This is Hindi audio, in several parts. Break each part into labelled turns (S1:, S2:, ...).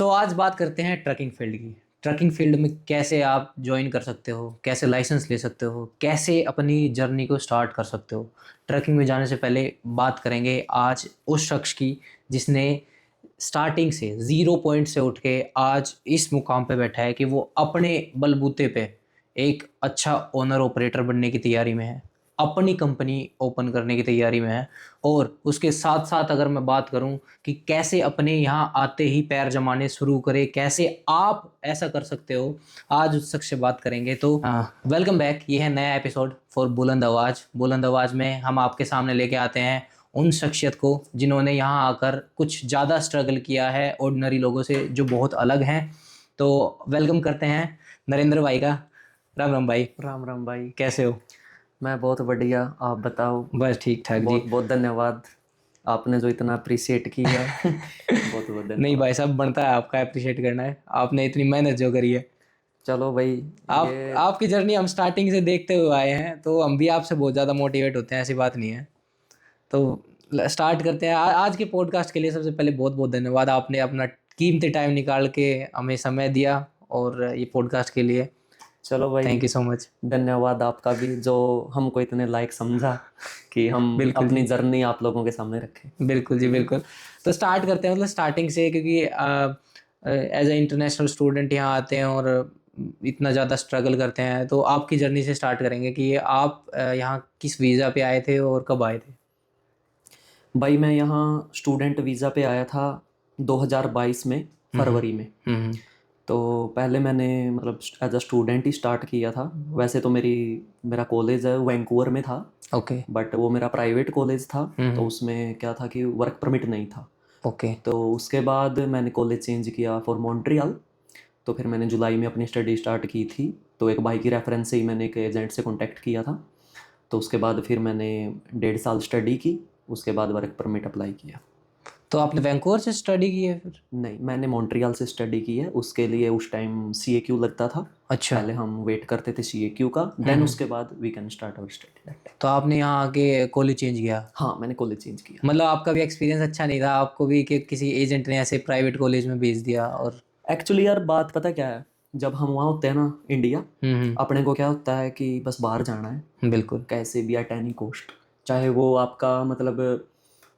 S1: आज बात करते हैं ट्रकिंग फील्ड की। ट्रकिंग फील्ड में कैसे आप ज्वाइन कर सकते हो, कैसे लाइसेंस ले सकते हो, कैसे अपनी जर्नी को स्टार्ट कर सकते हो। ट्रकिंग में जाने से पहले बात करेंगे आज उस शख्स की जिसने स्टार्टिंग से ज़ीरो पॉइंट से उठ के आज इस मुकाम पे बैठा है कि वो अपने बलबूते पे एक अच्छा ओनर ऑपरेटर बनने की तैयारी में है, अपनी कंपनी ओपन करने की तैयारी में है। और उसके साथ साथ अगर मैं बात करूं कि कैसे अपने यहाँ आते ही पैर जमाने शुरू करें, कैसे आप ऐसा कर सकते हो, आज उस शख्स से बात करेंगे। तो वेलकम बैक, ये है नया एपिसोड फॉर बुलंद आवाज़। बुलंद आवाज़ में हम आपके सामने लेके आते हैं उन शख्सियत को जिन्होंने यहाँ आकर कुछ ज़्यादा स्ट्रगल किया है ऑर्डिनरी लोगों से जो बहुत अलग हैं। तो वेलकम करते हैं नरेंद्र भाई का। राम राम भाई।
S2: राम राम भाई।
S1: कैसे हो?
S2: मैं बहुत बढ़िया, आप बताओ।
S1: बस ठीक ठाक जी।
S2: बहुत बहुत धन्यवाद, आपने जो इतना अप्रिशिएट किया। बहुत बहुत
S1: नहीं
S2: धन्यवाद।
S1: भाई साहब, बनता है आपका अप्रिशिएट करना है, आपने इतनी मेहनत जो करी है।
S2: चलो भाई।
S1: आप
S2: ये
S1: आपकी जर्नी हम स्टार्टिंग से देखते हुए आए हैं, तो हम भी आपसे बहुत ज़्यादा मोटिवेट होते हैं, ऐसी बात नहीं है। तो स्टार्ट करते हैं। आज के पॉडकास्ट के लिए सबसे पहले बहुत बहुत धन्यवाद, आपने अपना कीमती टाइम निकाल के हमें समय दिया और ये पॉडकास्ट के लिए
S2: चलो भाई,
S1: थैंक यू सो मच।
S2: धन्यवाद आपका भी जो हमको इतने लायक समझा कि हम
S1: बिल्कुल
S2: अपनी
S1: जी,
S2: जर्नी आप लोगों के सामने रखें।
S1: बिल्कुल जी, बिल्कुल। तो स्टार्ट करते हैं मतलब स्टार्टिंग से, क्योंकि एज ए इंटरनेशनल स्टूडेंट यहाँ आते हैं और इतना ज़्यादा स्ट्रगल करते हैं। तो आपकी जर्नी से स्टार्ट करेंगे कि आप यहाँ किस वीज़ा पे आए थे और कब आए थे?
S2: भाई मैं यहाँ स्टूडेंट वीज़ा पे आया था 2022 में,
S1: हम्म
S2: फरवरी में।
S1: हम्म
S2: तो पहले मैंने मतलब एज अ स्टूडेंट ही स्टार्ट किया था। वैसे तो मेरा कॉलेज है वैंकूवर में था,
S1: ओके।
S2: बट वो मेरा प्राइवेट कॉलेज था। तो
S1: हम्म
S2: उसमें क्या था कि वर्क परमिट नहीं था।
S1: ओके।
S2: तो उसके बाद मैंने कॉलेज चेंज किया फॉर मॉन्ट्रियल। तो फिर मैंने जुलाई में अपनी स्टडी स्टार्ट की थी। तो एक भाई की रेफरेंस से ही मैंने एक एजेंट से कांटेक्ट किया था। तो उसके बाद फिर मैंने 1.5 साल स्टडी की। उसके बाद वर्क परमिट अप्लाई किया।
S1: तो आपने वैंकूवर से स्टडी की है फिर?
S2: नहीं, मैंने मॉन्ट्रियल से स्टडी की है। उसके लिए उस टाइम CAQ लगता था।
S1: अच्छा।
S2: पहले हम वेट करते थे CAQ का, देन उसके बाद we can start our study.
S1: तो आपने यहाँ आके कॉलेज चेंज किया?
S2: हाँ, मैंने कॉलेज चेंज किया।
S1: मतलब आपका भी एक्सपीरियंस अच्छा नहीं था आपको भी कि किसी एजेंट ने ऐसे प्राइवेट कॉलेज में भेज दिया? और
S2: एक्चुअली यार बात पता क्या है, जब हम वहाँ होते हैं ना इंडिया, अपने को क्या होता है कि बस बाहर जाना है
S1: बिल्कुल
S2: कैसे भी एट एनी कॉस्ट। चाहे वो आपका मतलब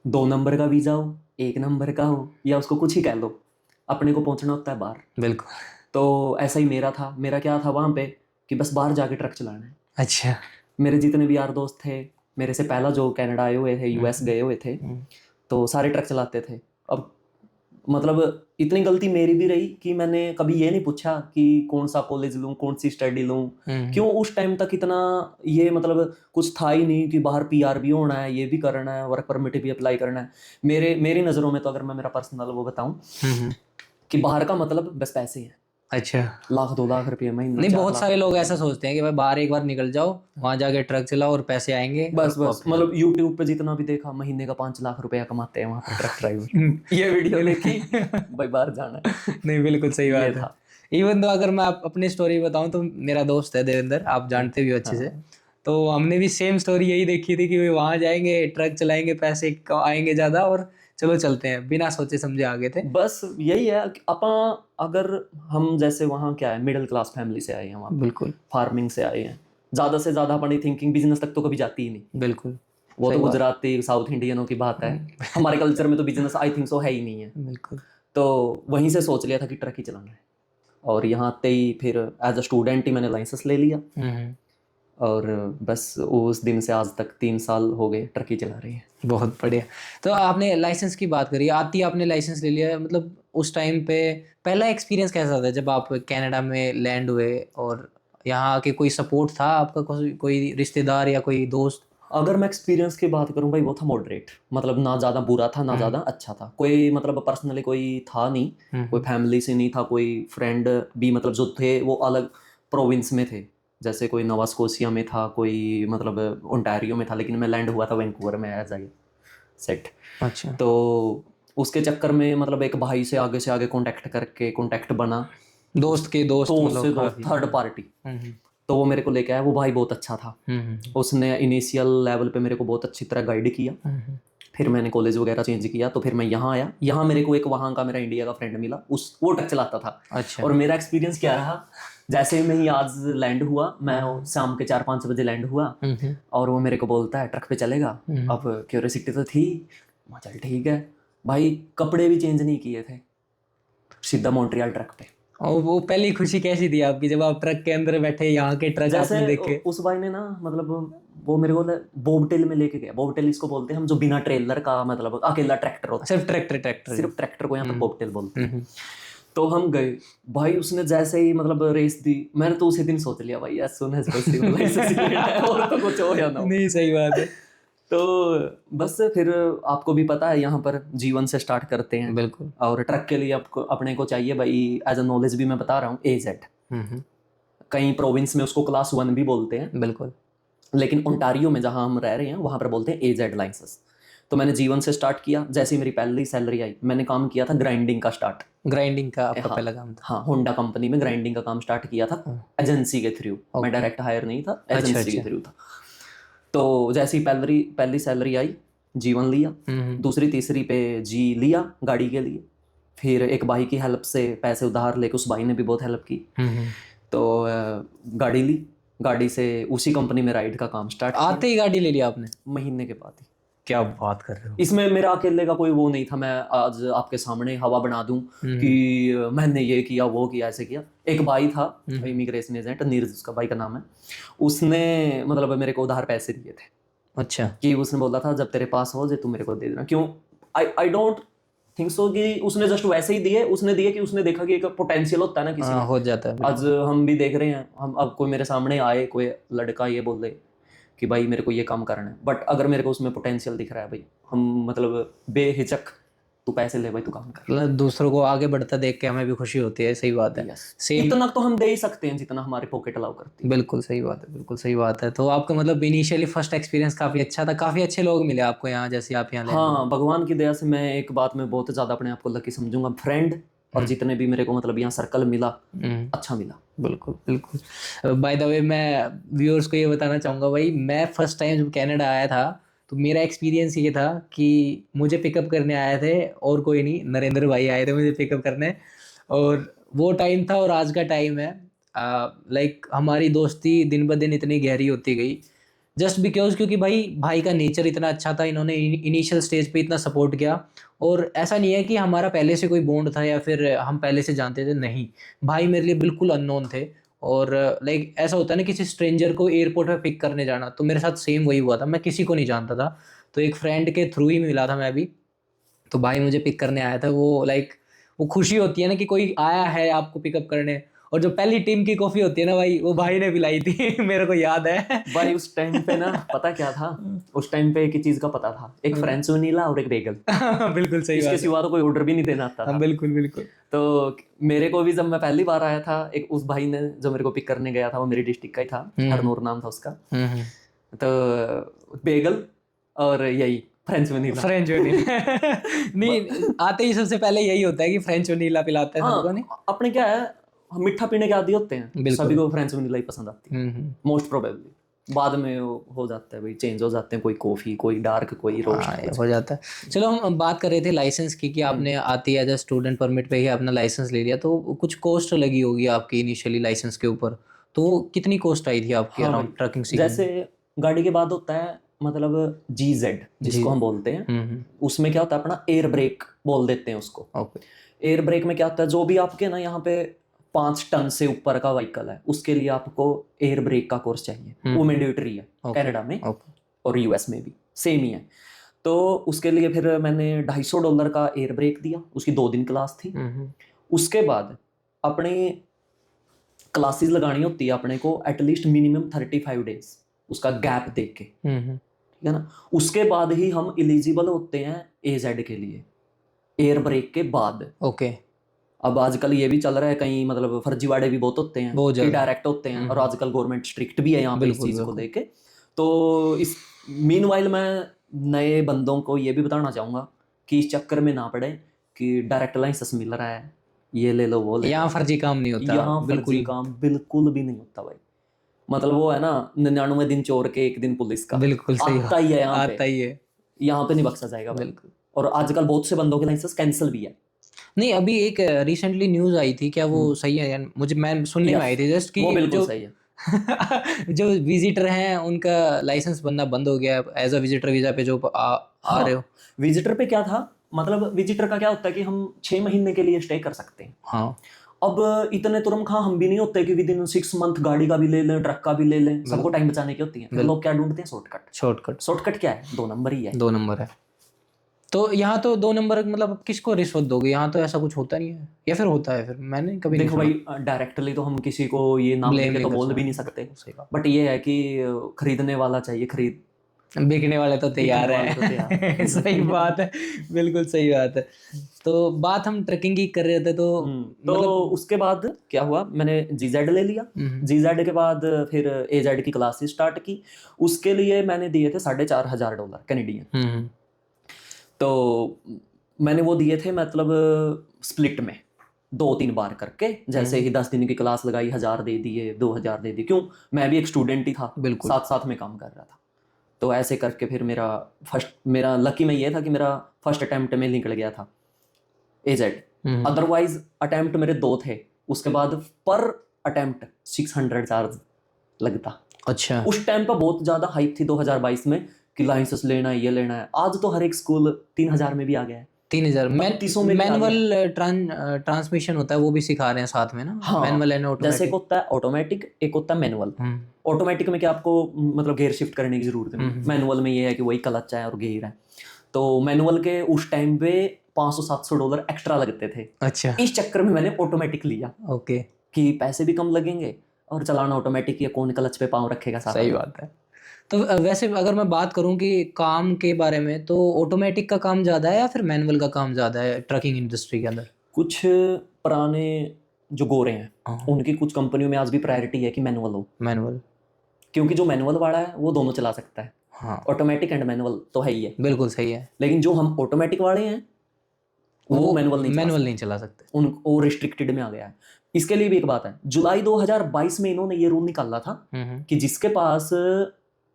S2: 2 नंबर का वीज़ा हो, 1 नंबर का हो, या उसको कुछ ही कह लो, अपने को पहुँचना होता है बाहर।
S1: बिल्कुल।
S2: तो ऐसा ही मेरा था। मेरा क्या था वहाँ पे कि बस बाहर जाके ट्रक चलाना है।
S1: अच्छा।
S2: मेरे जितने भी यार दोस्त थे, मेरे से पहला जो कनाडा आए हुए थे, US गए हुए थे,
S1: हम्म,
S2: तो सारे ट्रक चलाते थे। अब मतलब इतनी गलती मेरी भी रही कि मैंने कभी ये नहीं पूछा कि कौन सा कॉलेज लूँ, कौन सी स्टडी लूँ। क्यों उस टाइम तक इतना ये मतलब कुछ था ही नहीं कि बाहर PR भी होना है, ये भी करना है, वर्क परमिट भी अप्लाई करना है। मेरी नज़रों में तो अगर मैं मेरा पर्सनल वो बताऊँ कि बाहर का मतलब बस पैसे हैं।
S1: अच्छा।
S2: 1 लाख 2 लाख रुपये महीना,
S1: नहीं,
S2: 4
S1: बहुत
S2: लाख
S1: सारे लोग
S2: रुपये
S1: ऐसा
S2: महीना।
S1: सोचते हैं कि भाई बाहर एक बार निकल जाओ, वहां जाके ट्रक चलाओ और पैसे आएंगे और
S2: बस बस
S1: वापस
S2: मतलब यूट्यूब पे जितना भी देखा, महीने का 5 लाख रुपया कमाते हैं वहाँ पे ट्रक ड्राइवर। ये वीडियो देखी,
S1: बिल्कुल।
S2: भाई बाहर जाना है।
S1: नहीं, बिल्कुल सही
S2: ये
S1: बात है।
S2: था।
S1: इवन तो अगर मैं अपनी स्टोरी बताऊं तो मेरा दोस्त है देवेंद्र, आप जानते भी हो अच्छे से।
S2: हाँ
S1: तो हमने भी सेम स्टोरी यही देखी थी कि वहां जाएंगे, ट्रक चलाएंगे, पैसे आएंगे ज्यादा और चलो चलते हैं, बिना सोचे समझे आ गए थे।
S2: बस यही है कि अगर हम जैसे वहाँ क्या है, मिडिल क्लास फैमिली से आए हैं, वहाँ पे
S1: बिल्कुल
S2: फार्मिंग से आए हैं। ज़्यादा से ज़्यादा अपनी थिंकिंग बिजनेस तक तो कभी जाती ही नहीं।
S1: बिल्कुल
S2: वो तो
S1: सही बात।
S2: गुजराती साउथ इंडियनों की बात है। हमारे कल्चर में तो बिजनेस आई थिंक सो है ही नहीं है।
S1: बिल्कुल।
S2: तो वहीं से सोच लिया था कि ट्रक ही चलाना है। और यहाँ आते ही फिर एज अ स्टूडेंट ही मैंने लाइसेंस ले लिया। और बस उस दिन से आज तक 3 साल हो गए ट्रक ही चला रही है।
S1: बहुत बढ़िया। तो आपने लाइसेंस की बात करी, आती आपने लाइसेंस ले लिया, मतलब उस टाइम पे पहला एक्सपीरियंस कैसा था जब आप कनाडा में लैंड हुए? और यहाँ आके कोई सपोर्ट था आपका, कोई रिश्तेदार या कोई दोस्त?
S2: अगर मैं एक्सपीरियंस की बात करूं भाई, वो था मॉडरेट। मतलब ना ज़्यादा बुरा था ना ज़्यादा अच्छा था। कोई मतलब पर्सनली कोई था नहीं, कोई फैमिली से नहीं था, कोई फ्रेंड भी मतलब जो थे वो अलग प्रोविंस में थे। जैसे कोई नोवा स्कोशिया में था, कोई मतलब ओंटारियो में था, लेकिन मैं लैंड हुआ था वैंकूवर में एज आई सेट।
S1: अच्छा।
S2: तो उसके चक्कर में मतलब एक भाई से आगे कांटेक्ट करके कांटेक्ट बना।
S1: दोस्त के दोस्त
S2: तो
S1: मतलब
S2: उससे दोस्त,
S1: काफी।
S2: Third party.
S1: हम्म
S2: तो वो मेरे को लेके आया। वो भाई बहुत अच्छा था।
S1: हम्म
S2: उसने इनिशियल लेवल पे मेरे को बहुत अच्छी तरह गाइड किया। फिर मैंने कॉलेज वगैरह चेंज किया, तो फिर मैं यहाँ आया। यहाँ मेरे को एक वहाँ का मेरा इंडिया का फ्रेंड मिला, वो ट्रक चलाता था।
S1: अच्छा।
S2: और मेरा एक्सपीरियंस क्या रहा, जैसे मैं ही आज लैंड हुआ, मैं शाम के 4-5 बजे लैंड हुआ, और वो मेरे को बोलता है ट्रक पे चलेगा। अब क्यूरियोसिटी तो थी, चल ठीक है भाई। कपड़े भी चेंज नहीं किए थे, सीधा मॉन्ट्रियल ट्रक पे।
S1: और वो पहली खुशी कैसी थी आपकी जब आप ट्रक के अंदर बैठे, यहाँ के ट्रक आपने
S2: जैसे
S1: देखे?
S2: उस भाई ने ना, मतलब वो मेरे को बोबटेल में लेके गया। बोबटेल इसको बोलते हैं हम, जो बिना ट्रेलर का, मतलब अकेला ट्रैक्टर होता है,
S1: सिर्फ ट्रैक्टर
S2: सिर्फ ट्रैक्टर को यहाँ पर बोबटेल बोलते हैं। तो हम गए भाई, उसने जैसे ही मतलब रेस दी, मैंने तो उसी दिन सोच लिया भाई as soon as possible license लेना है, और तो कुछ हो या ना हो।
S1: नहीं, सही बात है।
S2: तो बस फिर आपको भी पता है, यहाँ पर जीवन से स्टार्ट करते हैं।
S1: बिल्कुल।
S2: और ट्रक के लिए आपको अपने को चाहिए भाई, एज अ नॉलेज भी मैं बता रहा हूँ, AZ। कई प्रोविंस में उसको क्लास 1 भी बोलते हैं,
S1: बिल्कुल।
S2: लेकिन ओंटारियो में जहाँ हम रह रहे हैं वहाँ पर बोलते हैं AZ लाइसेंस। तो मैंने जीवन से स्टार्ट किया। जैसे ही मेरी पहली सैलरी आई, मैंने काम किया था ग्राइंडिंग का स्टार्ट।
S1: ग्राइंडिंग का आपका
S2: हाँ,
S1: पहला काम था?
S2: हाँ, होंडा कंपनी में ग्राइंडिंग का काम स्टार्ट किया था, एजेंसी के थ्रू। मैं डायरेक्ट हायर नहीं था, एजेंसी के थ्रू था। तो जैसे ही पहली सैलरी आई, जीवन लिया। दूसरी तीसरी पे जी लिया गाड़ी के लिए। फिर एक भाई की हेल्प से पैसे उधार लेके, उस भाई ने भी बहुत हेल्प की, तो गाड़ी ली। गाड़ी से उसी कंपनी में राइड का काम स्टार्ट किया।
S1: आते ही गाड़ी ले लिया आपने?
S2: महीने के बाद ही।
S1: क्या बात कर रहे हो?
S2: इसमें मेरा अकेले का कोई वो नहीं था, मैं आज आपके सामने हवा बना दूं कि मैंने ये किया वो किया ऐसे किया। एक भाई था इमिग्रेशन एजेंट, नीरज उसका भाई का नाम है, उसने मतलब मेरे को उधार पैसे दिए थे।
S1: अच्छा।
S2: कि उसने बोला था जब तेरे पास हो, जो तू मेरे को दे देना। क्यों? आई डोंट थिंक सो कि उसने जस्ट वैसे ही दिए। उसने दिए कि उसने देखा कि एक पोटेंशियल होता है ना किसी में,
S1: हो जाता है।
S2: आज हम भी देख रहे हैं, हम अब कोई मेरे सामने आए, कोई लड़का ये बोले कि भाई मेरे को ये काम करना है, बट अगर मेरे को उसमें पोटेंशियल दिख रहा है भाई, हम मतलब बेहिचक तू पैसे ले भाई, तू काम कर।
S1: मतलब दूसरों को आगे बढ़ता देख के हमें भी खुशी होती है। सही बात है।
S2: सेम इतना तो हम दे ही सकते हैं जितना हमारे पॉकेट अलाउ करती है।
S1: बिल्कुल सही बात है, बिल्कुल सही बात है। तो आपका मतलब इनिशियली फर्स्ट एक्सपीरियंस काफ़ी अच्छा था, काफ़ी अच्छे लोग मिले आपको यहाँ, जैसे आप यहाँ?
S2: हाँ, भगवान की दया से मैं एक बात में बहुत ज़्यादा अपने आप को लकी समझूंगा, फ्रेंड और जितने भी मेरे को मतलब यहाँ सर्कल मिला, अच्छा मिला।
S1: बिल्कुल बिल्कुल। बाय द वे, मैं व्यूअर्स को ये बताना चाहूँगा भाई, मैं फर्स्ट टाइम जब कनाडा आया था तो मेरा एक्सपीरियंस ये था कि मुझे पिकअप करने आए थे, और कोई नहीं, नरेंद्र भाई आए थे मुझे पिकअप करने। और वो टाइम था और आज का टाइम है, लाइक हमारी दोस्ती दिन ब दिन इतनी गहरी होती गई, जस्ट बिकॉज क्योंकि भाई का नेचर इतना अच्छा था, इन्होंने इनिशियल स्टेज पे इतना सपोर्ट किया। और ऐसा नहीं है कि हमारा पहले से कोई बॉन्ड था या फिर हम पहले से जानते थे, नहीं, भाई मेरे लिए बिल्कुल अननोन थे। और लाइक ऐसा होता है ना, किसी स्ट्रेंजर को एयरपोर्ट पे पिक करने जाना, तो मेरे साथ सेम वही हुआ था, मैं किसी को नहीं जानता था, तो एक फ्रेंड के थ्रू ही मिला था मैं भी। तो भाई मुझे पिक करने आया था, वो लाइक वो खुशी होती है ना कि कोई आया है आपको पिकअप करने। और जो पहली टीम की कॉफ़ी होती है ना भाई, वो भाई ने पिलाई थी मेरे को याद है
S2: भाई उस टाइम पे ना पता क्या था, उस टाइम पे एक ही चीज़ का पता था, एक फ्रेंच वनीला और एक बेगल।
S1: बिल्कुल सही
S2: इसके
S1: बात
S2: सिवा तो कोई ऑर्डर भी नहीं देना आता
S1: है।
S2: था।
S1: बिल्कुल बिल्कुल।
S2: तो मेरे को भी जब मैं पहली बार आया था, एक उस भाई ने जो मेरे को पिक करने गया था, वो मेरी डिस्ट्रिक्ट का ही था, हरनूर नाम था उसका। तो बेगल और यही फ्रेंच वनीला।
S1: फ्रेंच वनीला नहीं, आते ही सबसे पहले यही होता है कि फ्रेंच वनीला पिलाते हैं सबको। नहीं,
S2: अपने क्या है, हम मीठा पीने के आदी होते हैं, सभी को फ्रेंच वनीला ही पसंद आती है मोस्ट प्रोबेबली। बाद में वो हो जाता है भाई, चेंज हो जाते हैं, कोई कॉफी, कोई डार्क, कोई रोस्ट
S1: हो जाता है। चलो हम बात कर रहे थे लाइसेंस की, कि आपने आती है एज अ स्टूडेंट परमिट पे ही अपना लाइसेंस ले लिया, तो कुछ कॉस्ट लगी होगी आपकी इनिशियली लाइसेंस के ऊपर, तो कितनी कॉस्ट आई थी आपकी अराउंड ट्रकिंग सीखने?
S2: जैसे गाड़ी के बाद होता है मतलब GZ जिसको हम बोलते हैं, उसमें क्या होता है अपना एयर ब्रेक बोल देते हैं उसको। एयर ब्रेक में क्या होता है, जो भी आपके ना यहाँ पे 5 टन से ऊपर का व्हीकल है, उसके लिए आपको एयर ब्रेक का कोर्स चाहिए, वो मैंडेटरी है कनाडा में और US में भी सेम ही है। तो उसके लिए फिर मैंने $250 का एयर ब्रेक दिया, उसकी 2 दिन क्लास थी। उसके बाद अपने क्लासेस लगानी होती है अपने को एटलीस्ट मिनिमम 35 डेज उसका गैप देख के, ठीक है ना। उसके बाद ही हम एलिजिबल होते हैं AZ के लिए, एयर ब्रेक के बाद।
S1: ओके।
S2: अब आजकल ये भी चल रहा है, कहीं मतलब फर्जीवाड़े भी बहुत होते हैं, कि डायरेक्ट होते हैं, और आजकल गवर्नमेंट स्ट्रिक्ट भी है यहाँ पे इस चीज़ को लेके। तो इस मीनवाइल मैं नए बंदों को ये भी बताना चाहूँगा कि इस चक्कर में ना पड़े कि डायरेक्ट लाइसेंस मिल रहा है, ये ले लो वो ले लो।
S1: यहाँ फर्जी काम नहीं होता,
S2: यहाँ फर्जी काम बिल्कुल भी नहीं होता भाई। मतलब वो है ना 99 दिन चोर के 1 दिन पुलिस का,
S1: बिल्कुल सही
S2: आता ही है यहाँ पे।
S1: आता ही है।
S2: यहाँ पे नहीं बख्शा जाएगा भाई।
S1: बिल्कुल।
S2: और आजकल बहुत से बंदों के लाइसेंस कैंसिल भी है।
S1: नहीं, अभी एक रिसेंटली न्यूज़ आई थी, क्या वो सही है यार? मैं सुनने में आई थी जस्ट कि
S2: वो बिल्कुल
S1: जो
S2: सही है।
S1: जो विजिटर हैं उनका लाइसेंस बनना बंद हो गया एज अ विजिटर वीज़ा पे जो आ रहे हो।
S2: विजिटर पे क्या था, मतलब विजिटर का क्या होता है कि हम 6 महीने के लिए स्टे कर सकते हैं।
S1: हाँ
S2: अब इतने तुरंत खा हम भी नहीं होते कि विद इन 6 मंथ गाड़ी का भी ले लें, ट्रक का भी ले लें। सबको टाइम बचाने की होती है, फिर लोग क्या ढूंढते हैं? शॉर्टकट।
S1: शॉर्टकट।
S2: शॉर्टकट क्या है? 2 नंबर ही है।
S1: 2 नंबर है। तो यहाँ तो 2 नंबर मतलब अब किसको रिश्वत दोगे? यहाँ तो ऐसा कुछ होता नहीं है, या फिर होता है? फिर मैंने कभी नहीं
S2: देखो
S1: सुना।
S2: भाई, डायरेक्टली तो हम किसी को ये नाम
S1: ब्लेम
S2: लेके
S1: नहीं
S2: तो
S1: कर
S2: बोल भी नहीं
S1: सकते।
S2: सकते,
S1: सही बात।
S2: बट ये है कि खरीदने वाला चाहिए खरीद,
S1: बिकने वाले तो तैयार
S2: बिकने वाले तो तैयार
S1: है।
S2: है।
S1: सही बात है, बिल्कुल सही बात है। तो बात हम ट्रैकिंग की कर रहे थे, तो
S2: तो
S1: मतलब
S2: उसके बाद क्या हुआ, मैंने जीजेड ले लिया। जीजेड के बाद फिर एजेड की क्लासेस स्टार्ट की। उसके लिए मैंने दिए थे $4,500 कैनेडियन। तो मैंने वो दिए थे, मतलब स्प्लिट में 2-3 बार करके, जैसे ही 10 दिन की क्लास लगाई 1,000 दे दिए, 2,000 दे दिए। क्यों? मैं भी एक स्टूडेंट ही था,
S1: बिल्कुल।
S2: साथ साथ में काम कर रहा था। तो ऐसे करके फिर मेरा लकी में ये था कि मेरा फर्स्ट अटेम्प्ट में निकल गया था एजेड। अदरवाइज अटेम्प्ट मेरे 2 थे, उसके बाद पर अटेम्प्ट 600 चार्ज लगता।
S1: अच्छा।
S2: उस टाइम पर बहुत ज़्यादा हाइप थी 2022 में कि लाइसेंस लेना है, ये लेना है। आज तो हर एक स्कूल 3,000 में भी आ गया है,
S1: 3000
S2: 3200 में भी आ गया है।
S1: मैनुअल ट्रांसमिशन होता है, वो भी सिखा रहे हैं साथ में ना।
S2: हाँ,
S1: मैनुअल एंड
S2: जैसे एक
S1: ऑटोमेटिक।
S2: होता है ऑटोमेटिक, एक होता है मैनुअल। ऑटोमेटिक में क्या आपको मतलब गियर शिफ्ट करने की जरूरत नहीं, मैनुअल में ये है कि वही क्लच है और गियर है। तो मैनुअल के उस टाइम पे $500-700 एक्स्ट्रा लगते थे।
S1: अच्छा।
S2: इस चक्कर में मैंने ऑटोमेटिक लिया
S1: ओके।
S2: कि पैसे भी कम लगेंगे और चलाना ऑटोमेटिक, या कौन क्लच पे पाँव रखेगा सारा
S1: सही
S2: दिन।
S1: बात है। तो वैसे अगर मैं बात करूं कि काम के बारे में, तो ऑटोमेटिक का काम ज़्यादा है या फिर मैनुअल का काम ज़्यादा है ट्रकिंग इंडस्ट्री के अंदर?
S2: कुछ पुराने जो गोरे हैं
S1: हाँ।
S2: उनकी कुछ कंपनियों में आज भी प्रायोरिटी है कि मैनुअल हो,
S1: मैनुअल।
S2: क्योंकि जो मैनुअल वाला है वो दोनों चला सकता है।
S1: हाँ,
S2: ऑटोमेटिक एंड मैनुअल तो है ही है,
S1: बिल्कुल सही है।
S2: लेकिन जो हम ऑटोमेटिक वाले हैं वो मैनुअल नहीं चला
S1: मैनुअल
S2: सकते,
S1: नहीं चला सकते।
S2: वो रिस्ट्रिक्टेड में आ गया है। इसके लिए भी एक बात है, जुलाई 2022 में इन्होंने ये रूल निकाला था कि जिसके पास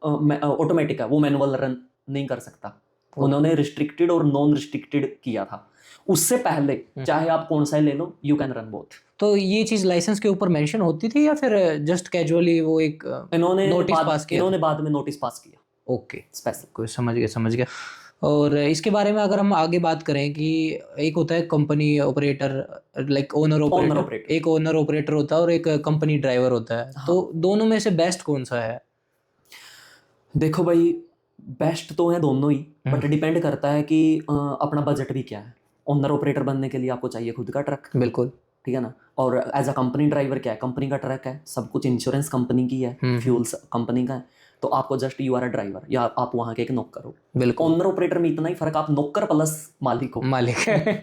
S2: ऑटोमेटिक है वो मैनुअल रन नहीं कर सकता। उन्होंने रिस्ट्रिक्टेड और नॉन रिस्ट्रिक्टेड किया था। उससे पहले चाहे आप कौन सा ही ले लो, यू कैन रन बोथ।
S1: तो ये चीज़ लाइसेंस के ऊपर मेंशन होती थी या फिर जस्ट कैजुअली वो एक नोटिस पास किया?
S2: इन्होंने बाद में नोटिस पास किया।
S1: Okay,
S2: special.
S1: कोई समझ गया। और इसके बारे में अगर हम आगे बात करें कि एक होता है company operator, like owner operator, एक ओनर ऑपरेटर होता है और एक कंपनी ड्राइवर होता है।
S2: हाँ।
S1: तो दोनों में से बेस्ट कौन सा है?
S2: देखो भाई, बेस्ट तो है दोनों ही, बट डिपेंड करता है कि अपना बजट भी क्या है। ओनर ऑपरेटर बनने के लिए आपको चाहिए खुद का ट्रक,
S1: बिल्कुल,
S2: ठीक है ना। और एज अ कंपनी ड्राइवर क्या है, कंपनी का ट्रक है, सब कुछ इंश्योरेंस कंपनी की है, फ्यूल्स कंपनी का है। तो आपको just you are a driver, या आप वहाँ के एक नौकर हो।
S1: बिल्कुल।
S2: ओनर ऑपरेटर में इतना ही फर्क, आप नौकर प्लस मालिक हो।
S1: मालिक है।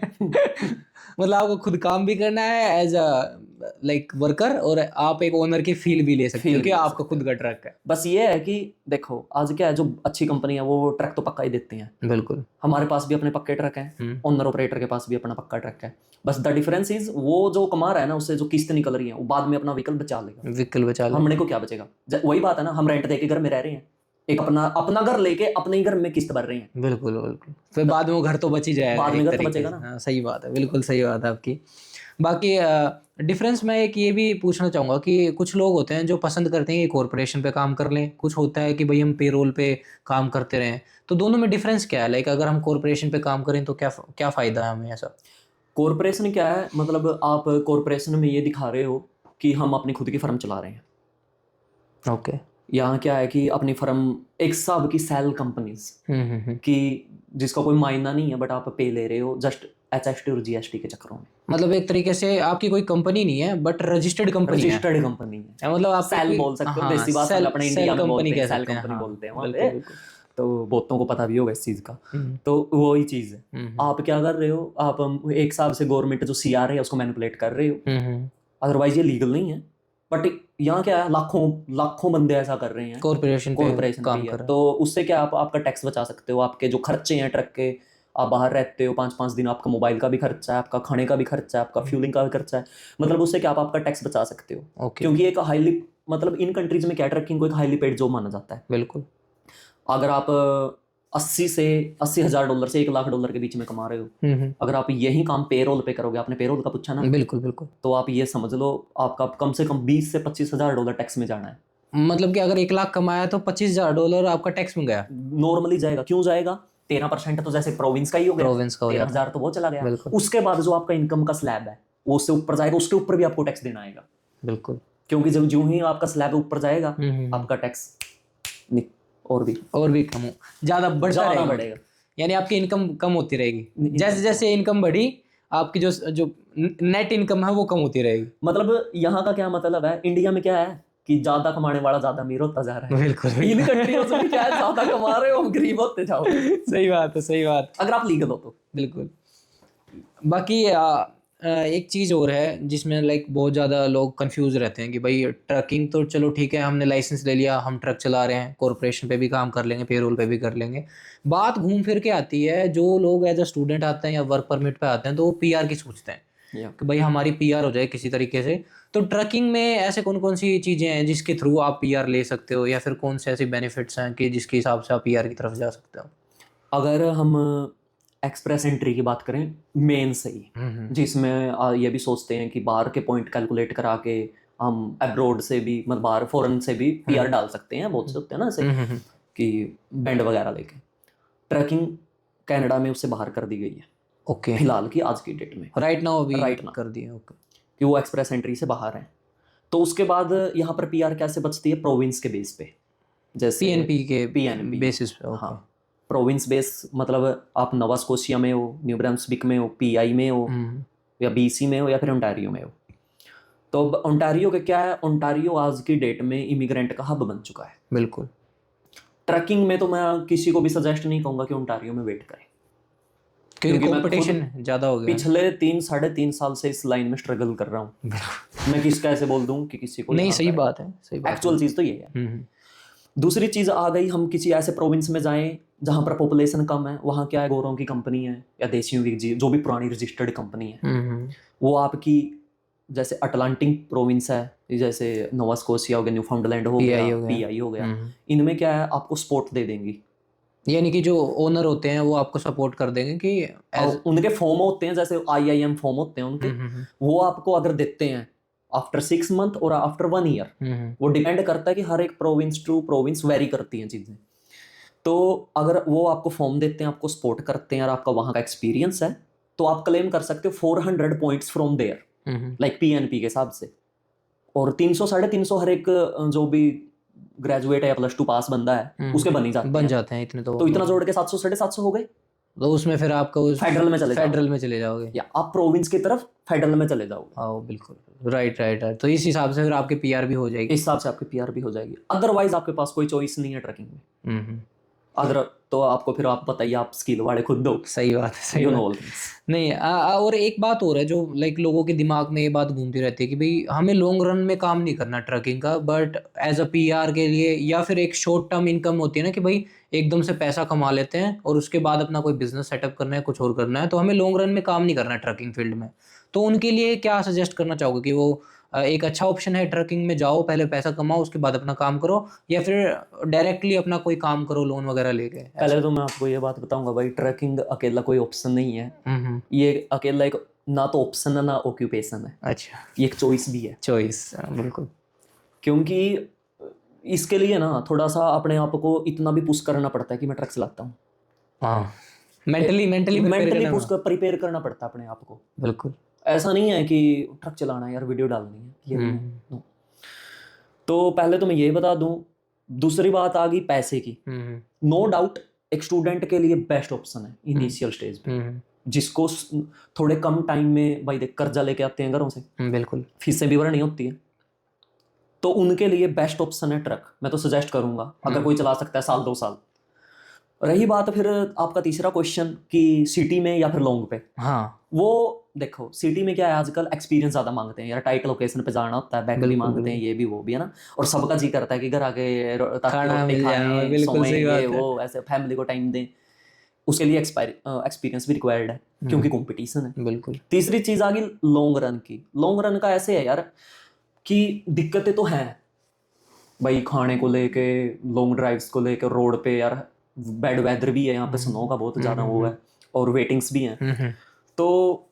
S1: मतलब आपको खुद काम भी करना है एज अ लाइक वर्कर, और आप एक ओनर की फील भी ले सकते हो कि आपका खुद का ट्रक है।
S2: बस ये है कि देखो, आज क्या है, जो अच्छी कंपनी है वो ट्रक तो पक्का ही देती हैं।
S1: बिल्कुल।
S2: हमारे पास भी अपने पक्के ट्रक हैं, ओनर ऑपरेटर के पास भी अपना पक्का ट्रक है। बस द डिफरेंस इज, वो जो कमा रहा है ना, उससे जो किस्त निकल रही है, वो बाद में अपना व्हीकल बचा लेगा।
S1: व्हीकल बचा ले।
S2: हमने को क्या बचेगा? वही बात है ना, हम रेंट देके घर में रह रहे हैं, एक अपना घर लेके अपने ही घर में किस्त भर रहे हैं।
S1: बिल्कुल। फिर बाद में वो घर तो बच ही जाएगा,
S2: बाद में
S1: एक
S2: घर तो
S1: तरीके
S2: बचेगा
S1: से।
S2: ना।
S1: हाँ, सही बात है, बिल्कुल सही बात है आपकी। बाकी डिफरेंस मैं एक ये भी पूछना चाहूँगा कि कुछ लोग होते हैं जो पसंद करते हैं कि कॉरपोरेशन पे काम कर लें, कुछ होता है कि भाई हम पेरोल पे काम करते रहें। तो दोनों में डिफरेंस क्या है? लाइक अगर हम कॉरपोरेशन पे काम करें तो क्या फ़ायदा है हमें ऐसा?
S2: कॉरपोरेशन क्या है, मतलब आप कॉरपोरेशन में ये दिखा रहे हो कि हम अपनी खुद की फर्म चला रहे हैं।
S1: ओके।
S2: यहाँ क्या है कि अपनी फर्म एक हिसाब की सेल कंपनीज कि जिसका कोई मायना नहीं है, बट आप पे ले रहे हो जस्ट HST और GST के चक्करों में।
S1: मतलब एक तरीके से आपकी कोई कंपनी नहीं है, बट रजिस्टर्ड कंपनी है।
S2: रजिस्टर्ड कंपनी है,
S1: मतलब आप
S2: सेल बोल सकते हो, देसी भाषा में अपने इंडिया में बोलते हैं, सेल कंपनी बोलते हैं वहाँ पे। तो बहुतों को पता भी होगा इस चीज़ का। तो वही चीज़ है, आप क्या कर रहे हो, आप एक हिसाब से गवर्नमेंट जो CR है उसको मैनिपुलेट कर रहे हो। अदरवाइज ये लीगल नहीं है, बट यहाँ क्या है, लाखों बंदे ऐसा कर रहे हैं,
S1: कॉरपोरेशन काम कर रहे हैं।
S2: तो उससे क्या आप आपका टैक्स बचा सकते हो, आपके जो खर्चे हैं ट्रक के, आप बाहर रहते हो 5-5 दिन, आपका मोबाइल का भी खर्चा है, आपका खाने का भी खर्चा है, आपका फ्यूलिंग का भी खर्चा है। मतलब उससे क्या आप आपका टैक्स बचा सकते हो, क्योंकि एक हाईली, मतलब इन कंट्रीज में क्या, ट्रकिंग को एक हाईली पेड जॉब माना जाता है।
S1: बिल्कुल।
S2: अगर आप $80,000 से $1,00,000 के बीच में कमा रहे हो, अगर आप यही काम पेरोल पे करोगे, आपने पेरोल का पूछा ना,
S1: बिल्कुल बिल्कुल।
S2: तो आप ये समझ लो आपका कम से कम $20,000 से $25,000 टैक्स में जाना है।
S1: मतलब कि अगर 1 लाख कमाया तो $25,000 आपका टैक्स में गया।
S2: नॉर्मली जाएगा। क्यों जाएगा? 13% तो जैसे प्रोविंस का ही हो गया,
S1: प्रोविंस का हो जाता
S2: 13,000 तो वो चला गया।
S1: बिल्कुल।
S2: उसके बाद जो आपका इनकम का स्लैब है वो उससे ऊपर जाएगा, उसके ऊपर भी आपको टैक्स देना आएगा,
S1: बिल्कुल।
S2: क्योंकि जब जो ही आपका स्लैब ऊपर जाएगा आपका टैक्स और भी
S1: कम हो, ज्यादा बढ़ता
S2: ज्यादा
S1: रहेगा,
S2: बढ़ेगा।
S1: यानी आपकी इनकम कम होती रहेगी। जैसे जैसे इनकम बढ़ी आपकी जो नेट इनकम है वो कम होती रहेगी।
S2: मतलब यहाँ का क्या मतलब है, इंडिया में क्या है कि ज्यादा कमाने वाला ज्यादा अमीर होता जा रहा है।
S1: बिल्कुल
S2: इन कंट्रियों में क्या है, ज्यादा कमा रहे हो गरीब होते जाओ।
S1: सही बात है, सही बात।
S2: अगर आप लीगल हो तो
S1: बिल्कुल। बाकी एक चीज़ और है जिसमें लाइक बहुत ज़्यादा लोग कंफ्यूज रहते हैं कि भाई ट्रकिंग तो चलो ठीक है, हमने लाइसेंस ले लिया, हम ट्रक चला रहे हैं, कॉरपोरेशन पे भी काम कर लेंगे, पेरोल पे भी कर लेंगे। बात घूम फिर के आती है, जो लोग एज अ स्टूडेंट आते हैं या वर्क परमिट पे आते हैं तो वो पीआर की सोचते हैं कि भाई हमारी पीआर हो जाए किसी तरीके से। तो ट्रकिंग में ऐसे कौन कौन सी चीज़ें हैं जिसके थ्रू आप पीआर ले सकते हो, या फिर कौन से ऐसे बेनिफिट्स हैं कि जिसके हिसाब से आप पीआर की तरफ जा सकते हो?
S2: अगर हम एक्सप्रेस एंट्री की बात करें मेन से ही, जिसमें ये भी सोचते हैं कि बाहर के पॉइंट कैलकुलेट करा के हम अब्रोड से भी, मतलब बाहर फॉरेन से भी पीआर डाल सकते हैं, बहुत से होते हैं ना ऐसे कि बैंड वगैरह लेके। ट्रैकिंग कनाडा में उससे बाहर कर दी गई है
S1: ओके,
S2: फिलहाल की आज की डेट में,
S1: राइट नाउ अभी
S2: Right now.
S1: कर दिए। ओके,
S2: कि वो एक्सप्रेस एंट्री से बाहर हैं। तो उसके बाद यहाँ पर पीआर कैसे बचती है? प्रोविंस के बेस पे, जैसे
S1: पीएनपी के
S2: PNP
S1: बेसिस पे। ओके।
S2: हाँ, प्रोविंस बेस मतलब आप नोवा स्कोशिया में हो, न्यू ब्रंसविक में हो, पीआई में हो, या बीसी में हो, या फिर ओंटारियो में हो। तो अब ओंटारियो के क्या है, ओंटारियो आज की डेट में इमिग्रेंट का हब बन चुका है।
S1: बिल्कुल।
S2: ट्रैकिंग में तो मैं किसी को भी सजेस्ट नहीं कहूँगा कि ओंटारियो में वेट करें,
S1: क्योंकि
S2: मैं
S1: कंपटीशन ज़्यादा हो गया।
S2: पिछले 3-3.5 साल से इस लाइन में स्ट्रगल कर रहा हूँ। मैं किसका ऐसे बोल दूँ कि किसी को
S1: नहीं, सही बात है, सही बात।
S2: एक्चुअल चीज़ तो ये है। दूसरी चीज़ आ गई, हम किसी ऐसे प्रोविंस में जाएं जहाँ पर पॉपुलेशन कम है, वहाँ क्या है, गोरों की कंपनी है या देशियों की, जो भी पुरानी रजिस्टर्ड कंपनी है, वो आपकी, जैसे अटलांटिक प्रोविंस है, जैसे नोवा स्कोशिया हो गया, न्यू फाउंडलैंड हो गया, पीआई हो गया, इनमें क्या है, आपको सपोर्ट दे देंगी।
S1: यानी कि जो ओनर होते हैं वो आपको सपोर्ट कर देंगे कि
S2: उनके फॉर्म होते हैं, जैसे IIM फॉर्म होते हैं उनके, वो आपको अगर देते हैं आफ्टर 6 मंथ और आफ्टर 1 ईयर, वो डिपेंड करता है कि हर एक प्रोविंस टू प्रोविंस वेरी करती हैं चीज़ें। तो अगर वो आपको फॉर्म देते हैं, आपको सपोर्ट करते हैं और आपका वहाँ का एक्सपीरियंस है, तो आप क्लेम कर सकते हो 400 points from there, like PNP के हिसाब से। और 300-350 हर एक जो भी ग्रेजुएट है या +2 पास बंदा है उसके बन ही जाते हैं
S1: इतने।
S2: तो इतना जोड़ के 700-750 हो गए।
S1: तो उसमें फिर आपका
S2: फेडरल में
S1: चले जाओगे,
S2: या आप प्रोविंस की तरफ फेडरल में चले जाओगे।
S1: हाँ बिल्कुल, राइट। तो इस हिसाब से फिर आपकी पीआर भी हो जाएगी।
S2: इस हिसाब से आपकी पीआर भी हो जाएगी। अदरवाइज आपके पास कोई चॉइस नहीं है ट्रैकिंग में। अगर तो आपको फिर आप बताइए, आप स्किल वाले खुद दो।
S1: सही बात है, सही बात। नहीं, और एक बात और है जो लाइक लोगों के दिमाग में ये बात घूमती रहती है कि भाई हमें लॉन्ग रन में काम नहीं करना ट्रकिंग का, बट एज अ पीआर के लिए या फिर एक शॉर्ट टर्म इनकम होती है ना कि भाई एकदम से पैसा कमा लेते हैं और उसके बाद अपना कोई बिजनेस सेटअप करना है, कुछ और करना है, तो हमें लॉन्ग रन में काम नहीं करना ट्रकिंग फील्ड में। तो उनके लिए क्या सजेस्ट करना चाहोगे कि वो एक अच्छा ऑप्शन है ट्रकिंग में जाओ, पहले पैसा कमाओ, उसके बाद अपना काम करो, या फिर डायरेक्टली अपना कोई काम करो लोन वगैरह लेके?
S2: पहले तो मैं आपको ये बात बताऊंगा भाई, ट्रकिंग अकेला कोई ऑप्शन नहीं है। ये अकेला एक ना तो ऑप्शन है ना ऑक्यूपेशन है।
S1: अच्छा,
S2: ये एक चॉइस भी है।
S1: चॉइस, बिल्कुल।
S2: क्योंकि इसके लिए ना थोड़ा सा अपने आप को इतना भी पुश करना पड़ता है कि मैं ट्रक चलाता हूँ।
S1: हाँ, मेंटली
S2: पुश प्रिपेयर करना पड़ता है अपने आप को।
S1: बिल्कुल।
S2: ऐसा नहीं है कि ट्रक चलाना है यार, वीडियो डालनी है, ये नहीं है। तो पहले तो मैं ये बता दूं। दूसरी बात आ गई पैसे की। नो डाउट एक स्टूडेंट के लिए बेस्ट ऑप्शन है इनिशियल स्टेज पे, जिसको थोड़े कम टाइम में, भाई देख कर्जा लेके आते हैं घरों से,
S1: बिल्कुल,
S2: फीसें भी भरनी होती है, तो उनके लिए बेस्ट ऑप्शन है ट्रक। मैं तो सजेस्ट करूंगा अगर कोई चला सकता है 1-2 साल। रही बात फिर आपका तीसरा क्वेश्चन कि सिटी में या फिर लॉन्ग पे,
S1: हाँ,
S2: वो देखो सिटी में क्या है, आजकल एक्सपीरियंस ज्यादा मांगते हैं यार, टाइट लोकेशन पे जाना होता है, बैक भी मांगते हैं, ये भी वो भी है ना, और सबका जी करता है कि घर आके
S1: खाना मिल जाए, बिल्कुल सही बात है,
S2: वो ऐसे फैमिली को टाइम दें। उसके लिए एक्सपीरियंस भी रिक्वायर्ड है क्योंकि कंपटीशन है।
S1: बिल्कुल।
S2: तीसरी चीज आ गई लॉन्ग रन की। लॉन्ग रन का ऐसे है यार कि दिक्कतें तो हैं भाई, खाने को लेके, लॉन्ग ड्राइव्स को लेके, रोड पे यार बैड वेदर भी है यहाँ पे, स्नो का बहुत ज़्यादा वो है, और वेटिंग्स भी हैं। तो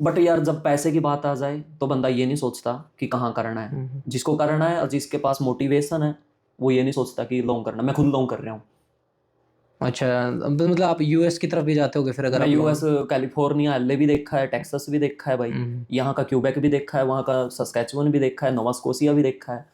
S2: बट यार जब पैसे की बात आ जाए तो बंदा ये नहीं सोचता कि कहाँ करना है, जिसको करना है और जिसके पास मोटिवेशन है वो ये नहीं सोचता कि लॉन्ग करना। मैं खुद लॉन्ग कर रहा हूँ।
S1: अच्छा, मतलब आप यूएस की तरफ भी जाते होगे फिर अगर
S2: मैं
S1: आप
S2: यूएस, कैलिफोर्निया, एलए भी देखा है, टेक्सास भी देखा है भाई, यहाँ का क्यूबेक भी देखा है, वहाँ का सस्कैचुअन भी देखा है, नोवा स्कोशिया भी देखा है।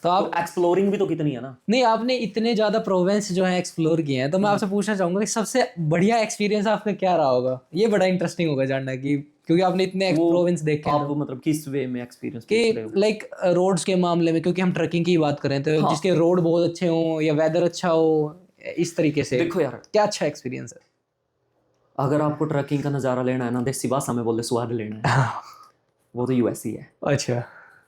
S1: तो आप
S2: तो एक्सप्लोरिंग भी तो कितनी है ना।
S1: नहीं, आपने इतने ज़्यादा प्रोविंस जो है एक्सप्लोर किए हैं, तो मैं आपसे पूछना चाहूंगा कि सबसे बढ़िया एक्सपीरियंस आपका क्या रहा होगा? ये बड़ा इंटरेस्टिंग होगा जानना, कि क्योंकि आपने इतने
S2: वो
S1: प्रोविंस देखे हैं
S2: आप
S1: तो।
S2: मतलब किस वे में एक्सपीरियंस
S1: कि
S2: पूछ रहे हो?
S1: लाइक रोड्स के मामले में, क्योंकि हम ट्रैकिंग की बात करें तो
S2: हाँ।
S1: जिसके रोड बहुत अच्छे हों या वेदर अच्छा हो, इस तरीके से
S2: देखो यार,
S1: क्या अच्छा एक्सपीरियंस है?
S2: अगर आपको ट्रैकिंग का नज़ारा लेना है ना, देसी भाषा में बोले स्वाद लेना है, वो तो यूएस ही है।
S1: अच्छा।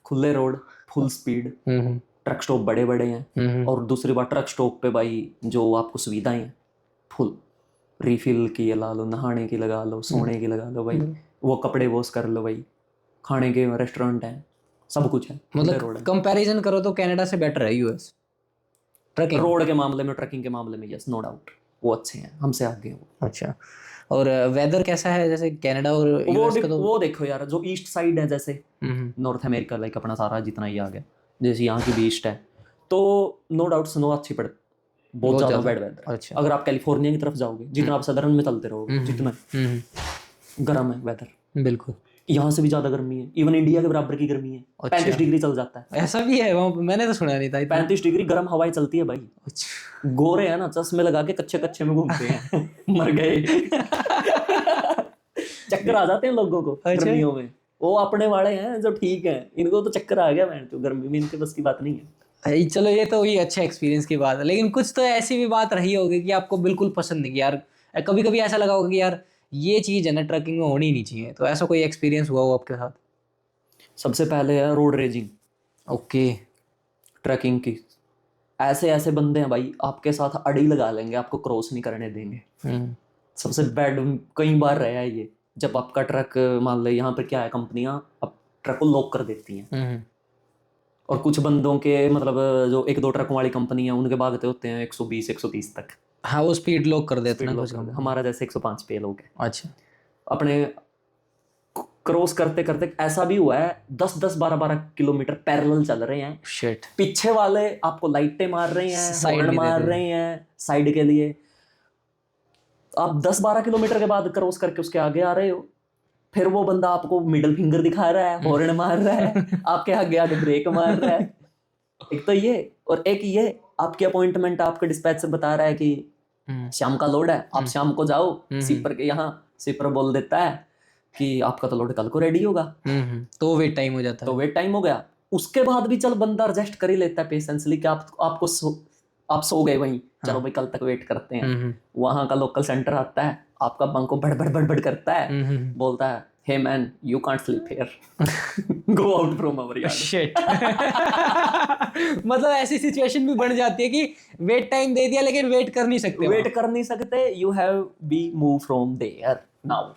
S2: खुले रोड, फुल स्पीड,
S1: हम्म
S2: ट्रक स्टॉप बड़े बड़े हैं,
S1: हम्म
S2: और दूसरी बात ट्रक स्टॉप पे भाई जो आपको सुविधाएं हैं फुल, रिफिल की लगा लो, नहाने की लगा लो, सोने की लगा लो भाई, वो कपड़े वॉश कर लो भाई, खाने के रेस्टोरेंट हैं, सब कुछ है, खुले रोड
S1: मतलब
S2: है।
S1: कंपैरिजन करो तो कनाडा से बेटर है यूएस ट्रैकिंग?
S2: रोड के मामले में, ट्रैकिंग के मामले में, यस, नो डाउट वो अच्छे हैं, हमसे आगे हैं वो।
S1: अच्छा। और वेदर कैसा है जैसे कनाडा और यूएस का? तो
S2: वो देखो यार, जो ईस्ट साइड है जैसे नॉर्थ अमेरिका, लाइक अपना सारा जितना ही आ गया, जैसे यहाँ की भी ईस्ट है, तो नो डाउट स्नो अच्छी पड़, बहुत ज़्यादा बैड वेदर है।
S1: अच्छा।
S2: अगर आप कैलिफोर्निया की तरफ जाओगे, जितना आप सदर्न में चलते रहोगे, जितना गर्म है वेदर,
S1: बिल्कुल।
S2: यहाँ से भी ज़्यादा गर्मी है, इवन इंडिया के बराबर की गर्मी है। 35 डिग्री चल जाता है।
S1: ऐसा भी है वहाँ पे? मैंने तो सुना नहीं था इतना।
S2: 35 डिग्री गर्म हवाएं चलती है भाई।
S1: अच्छा।
S2: गोरे हैं ना, चश्मे लगा के कच्चे कच्चे में घूमते हैं मर गए चक्कर आ जाते हैं लोगों को गर्मियों में। वो अपने वाले हैं जो ठीक है, इनको तो चक्कर आ गया, मैं तो गर्मी में इनके बस की बात नहीं है।
S1: चलो ये तो ये अच्छे एक्सपीरियंस की बात है, लेकिन कुछ तो ऐसी भी बात रही होगी कि आपको बिल्कुल पसंद नहीं, कि यार कभी कभी ऐसा लगा होगा कि यार ये चीज़ है ना ट्रैकिंग में होनी ही नहीं चाहिए, तो ऐसा कोई एक्सपीरियंस हुआ हो आपके साथ?
S2: सबसे पहले है रोड रेजिंग।
S1: ओके।
S2: ट्रैकिंग की ऐसे ऐसे बंदे हैं भाई, आपके साथ अड़ी लगा लेंगे, आपको क्रॉस नहीं करने देंगे। सबसे बैड कई बार रहा है ये, जब आपका ट्रक, मान लो यहाँ पर क्या है, कंपनियां अब ट्रक को लॉक कर देती हैं, और कुछ बंदों के मतलब जो एक दो ट्रकों वाली कंपनी है, उनके भागते होते हैं 120 130 तक।
S1: हाँ, वो स्पीड लॉक कर देते
S2: स्पीड
S1: हैं
S2: लॉक
S1: कुछ
S2: कर दे।
S1: कंपनी।
S2: हमारा जैसे 105 पे लोग है,
S1: अच्छा।
S2: अपने क्रॉस करते करते ऐसा भी हुआ है 10-10 12-12 किलोमीटर पैरेलल चल रहे हैं,
S1: शिट।
S2: पीछे वाले आपको लाइटें मार रहे हैं,
S1: साइड
S2: हॉर्न
S1: नहीं
S2: मार
S1: देते।
S2: रहे हैं साइड के लिए, आप 10-12 किलोमीटर के बाद क्रॉस करके उसके आगे आ रहे हो, फिर वो बंदा आपको मिडिल फिंगर दिखा रहा है, हॉर्न मार रहा है, आपके आगे आगे ब्रेक मार रहा है। एक तो ये, और एक ये आपकी अपॉइंटमेंट आपके डिस्पैच से बता रहा है कि शाम का लोड है, आप शाम को जाओ सिपर के यहाँ, सिपर बोल देता है कि आपका तो लोड कल को रेडी होगा,
S1: तो वेट टाइम हो जाता है।
S2: तो वेट टाइम हो गया। उसके बाद भी चल बंदा एडजस्ट कर ही लेता है पेशेंसली कि आप सो गए वहीं, चलो भाई कल तक वेट करते हैं। वहां का लोकल सेंटर आता है, आपका बंको बड़बड़ बड़बड़ करता है, बोलता है hey man you can't sleep here, go out from our yard.
S1: Shit. मतलब ऐसी सिचुएशन भी बन जाती है कि वेट टाइम दे दिया लेकिन वेट कर नहीं सकते,
S2: वेट कर नहीं सकते, you have be move from there now.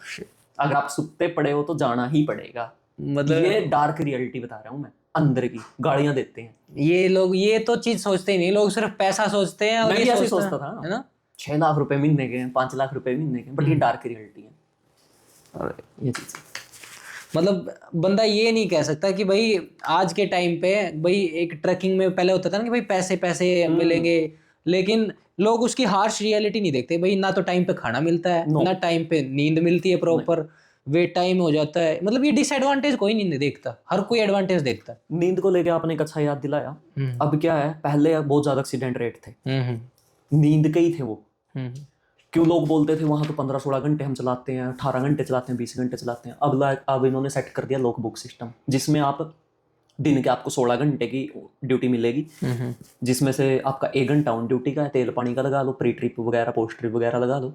S2: अगर आप सुते पड़े हो तो जाना ही पड़ेगा।
S1: मतलब
S2: ये डार्क रियलिटी बता रहा हूँ मैं, अंदर की गालियां देते हैं
S1: ये लोग, ये तो चीज सोचते ही नहीं, लोग सिर्फ पैसा सोचते हैं। और
S2: मैं
S1: ये
S2: भी ऐसे
S1: सोचते
S2: सोचता
S1: हैं,
S2: था
S1: है ना,
S2: 6 लाख रुपए महीने के, 5 लाख रुपए महीने के, बट ये डार्क रियलिटी है। और ये चीज
S1: मतलब बंदा ये नहीं कह सकता कि भाई आज के टाइम पे भाई, एक ट्रैकिंग में पहले होता था ना कि भाई पैसे पैसे मिलेंगे, लेकिन लोग उसकी हार्श रियलिटी नहीं देखते भाई। ना तो टाइम पे खाना मिलता है,
S2: No.
S1: ना टाइम पे नींद मिलती है प्रॉपर, वेट टाइम हो जाता है। मतलब ये डिसएडवांटेज कोई नहीं देखता, हर कोई एडवांटेज देखता है।
S2: नींद को लेके आपने एक अच्छा याद दिलाया। अब क्या है, पहले बहुत ज्यादा एक्सीडेंट रेट थे, नींद के ही थे वो। क्यों लोग बोलते थे वहां तो 15-16 घंटे हम चलाते हैं, 18 घंटे चलाते हैं, 20 घंटे चलाते हैं। अब इन्होंने सेट कर दिया लॉक बुक सिस्टम, जिसमें आप दिन के आपको 16 घंटे की ड्यूटी मिलेगी, जिसमें से आपका 1 घंटा ऑन ड्यूटी का है, तेल पानी का लगा लो, प्री ट्रिप वगैरह पोस्ट ट्रिप वगैरह लगा लो,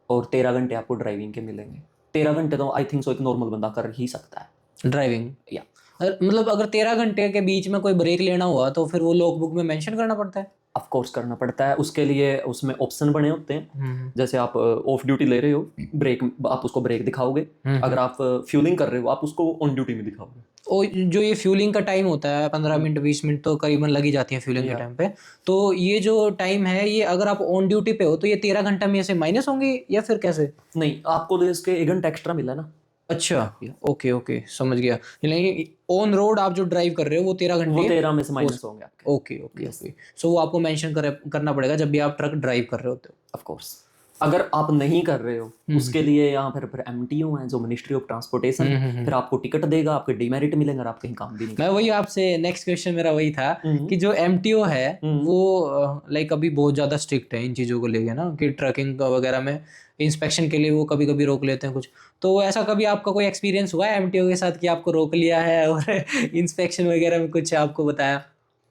S2: और 13 घंटे आपको ड्राइविंग के मिलेंगे। 13 घंटे तो आई थिंक सो एक नॉर्मल बंदा कर ही सकता है
S1: ड्राइविंग।
S2: या
S1: मतलब अगर 13 घंटे के बीच में कोई ब्रेक लेना हुआ तो फिर वो लॉग बुक में मेंशन करना पड़ता है?
S2: ऑफ कोर्स करना पड़ता है। उसके लिए उसमें ऑप्शन बने होते हैं, जैसे आप ऑफ ड्यूटी ले रहे हो, ब्रेक आप उसको ब्रेक दिखाओगे, अगर आप फ्यूलिंग कर रहे हो आप उसको ऑन ड्यूटी में दिखाओगे।
S1: और जो ये फ्यूलिंग का टाइम होता है 15 मिनट 20 मिनट तो करीबन लगी जाती है फ्यूलिंग के
S2: या
S1: टाइम पे। तो ये जो टाइम है ये अगर आप ऑन ड्यूटी पे हो तो ये 13 घंटा में से माइनस होंगे या फिर कैसे?
S2: नहीं, आपको तो इसके 1 घंटा एक्स्ट्रा मिला ना।
S1: अच्छा, ओके ओके समझ गया। यानी ऑन रोड आप जो ड्राइव कर रहे हो वो 13 घंटे।
S2: वो 13 में से माइनस होंगे आपके।
S1: Okay okay okay. सो वो आपको मेंशन करना पड़ेगा जब भी आप ट्रक ड्राइव कर रहे होते हो।
S2: Of course. अगर आप नहीं कर रहे हो उसके लिए यहाँ फिर एमटीओ है जो मिनिस्ट्री ऑफ ट्रांसपोर्टेशन, फिर आपको टिकट देगा, आपके डिमेरिट मिलेंगे और आप कहीं काम भी नहीं।
S1: मैं वही आपसे नेक्स्ट क्वेश्चन मेरा वही था कि जो एमटीओ है वो लाइक अभी बहुत ज़्यादा स्ट्रिक्ट है इन चीज़ों को लेके ना, कि ट्रकिंग वगैरह में इंस्पेक्शन के लिए वो कभी कभी रोक लेते हैं कुछ। तो ऐसा कभी आपका कोई एक्सपीरियंस हुआ है एमटीओ के साथ कि आपको रोक लिया है और इंस्पेक्शन वगैरह में कुछ आपको बताया?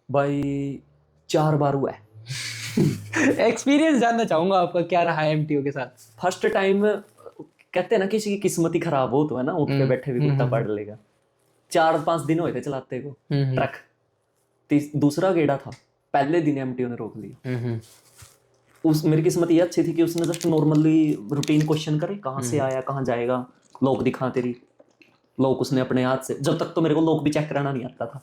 S2: भाई 4 बार हुआ है।
S1: एक्सपीरियंस जानना चाहूंगा आपका क्या रहा है एमटीओ के साथ।
S2: फर्स्ट टाइम कहते हैं ना किसी की किस्मत ही खराब हो तो है ना, उठ के बैठे भी कुत्ता पड़ लेगा। 4-5 दिन हुए थे चलाते को ट्रक। दूसरा गेड़ा था, पहले दिन एमटीओ ने रोक लिया। मेरी किस्मत ये अच्छी थी कि उसने जस्ट नॉर्मली रूटीन क्वेश्चन करे, कहाँ से आया कहाँ जाएगा, लॉक दिखा तेरी। लॉक उसने अपने हाथ से, जब तक तो मेरे को लॉक भी चेक कराना नहीं आता था,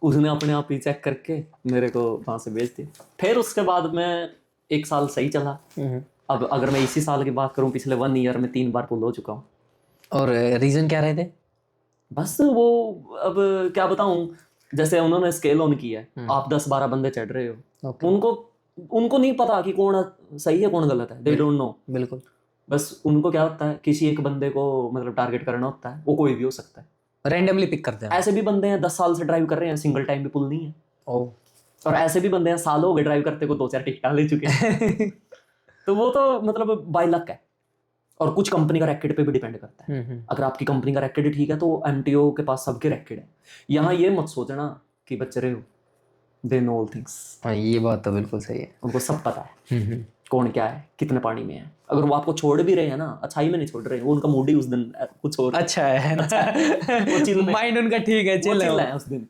S2: उसने अपने आप ही चेक करके मेरे को वहां से भेज दिया। फिर उसके बाद मैं 1 साल सही चला। अब अगर मैं इसी साल की बात करूं, पिछले 1 ईयर में 3 बार पुल हो चुका हूँ।
S1: और रीजन क्या रहे थे?
S2: बस वो, अब क्या बताऊं, जैसे उन्होंने स्केल ऑन किया है, आप 10-12 बंदे चढ़ रहे हो, उनको नहीं पता कि कौन सही है कौन गलत है, दे डोंट नो।
S1: बिल्कुल।
S2: बस उनको क्या होता है, किसी एक बंदे को मतलब टारगेट करना होता है, वो कोई भी हो सकता है,
S1: रैंडमली पिक करते हैं।
S2: ऐसे भी बंदे हैं 10 साल से ड्राइव कर रहे हैं, सिंगल टाइम भी पुल नहीं है। और ऐसे भी बंदे हैं साल हो गए ड्राइव करते को, 2-4 टिकटा ले चुके हैं। तो वो तो मतलब बाय लक है। और कुछ कंपनी का रैकेट पे भी डिपेंड करता है। अगर आपकी कंपनी का रैकेट ठीक है तो एमटीओ के पास सबके रैकेट है। यहाँ ये मत सोचना कि बच्चे रहे हो, दे नो ऑल थिंग्स।
S1: हाँ ये बात तो बिल्कुल सही है,
S2: उनको सब पता है कौन क्या है, कितने पानी में है। अगर वो आपको छोड़ भी रहे हैं ना, अच्छाई में नहीं छोड़ रहे, वो उनका मूड ही उस दिन कुछ और
S1: अच्छा है वो माइंड उनका ठीक है, चिल है
S2: उस दिन।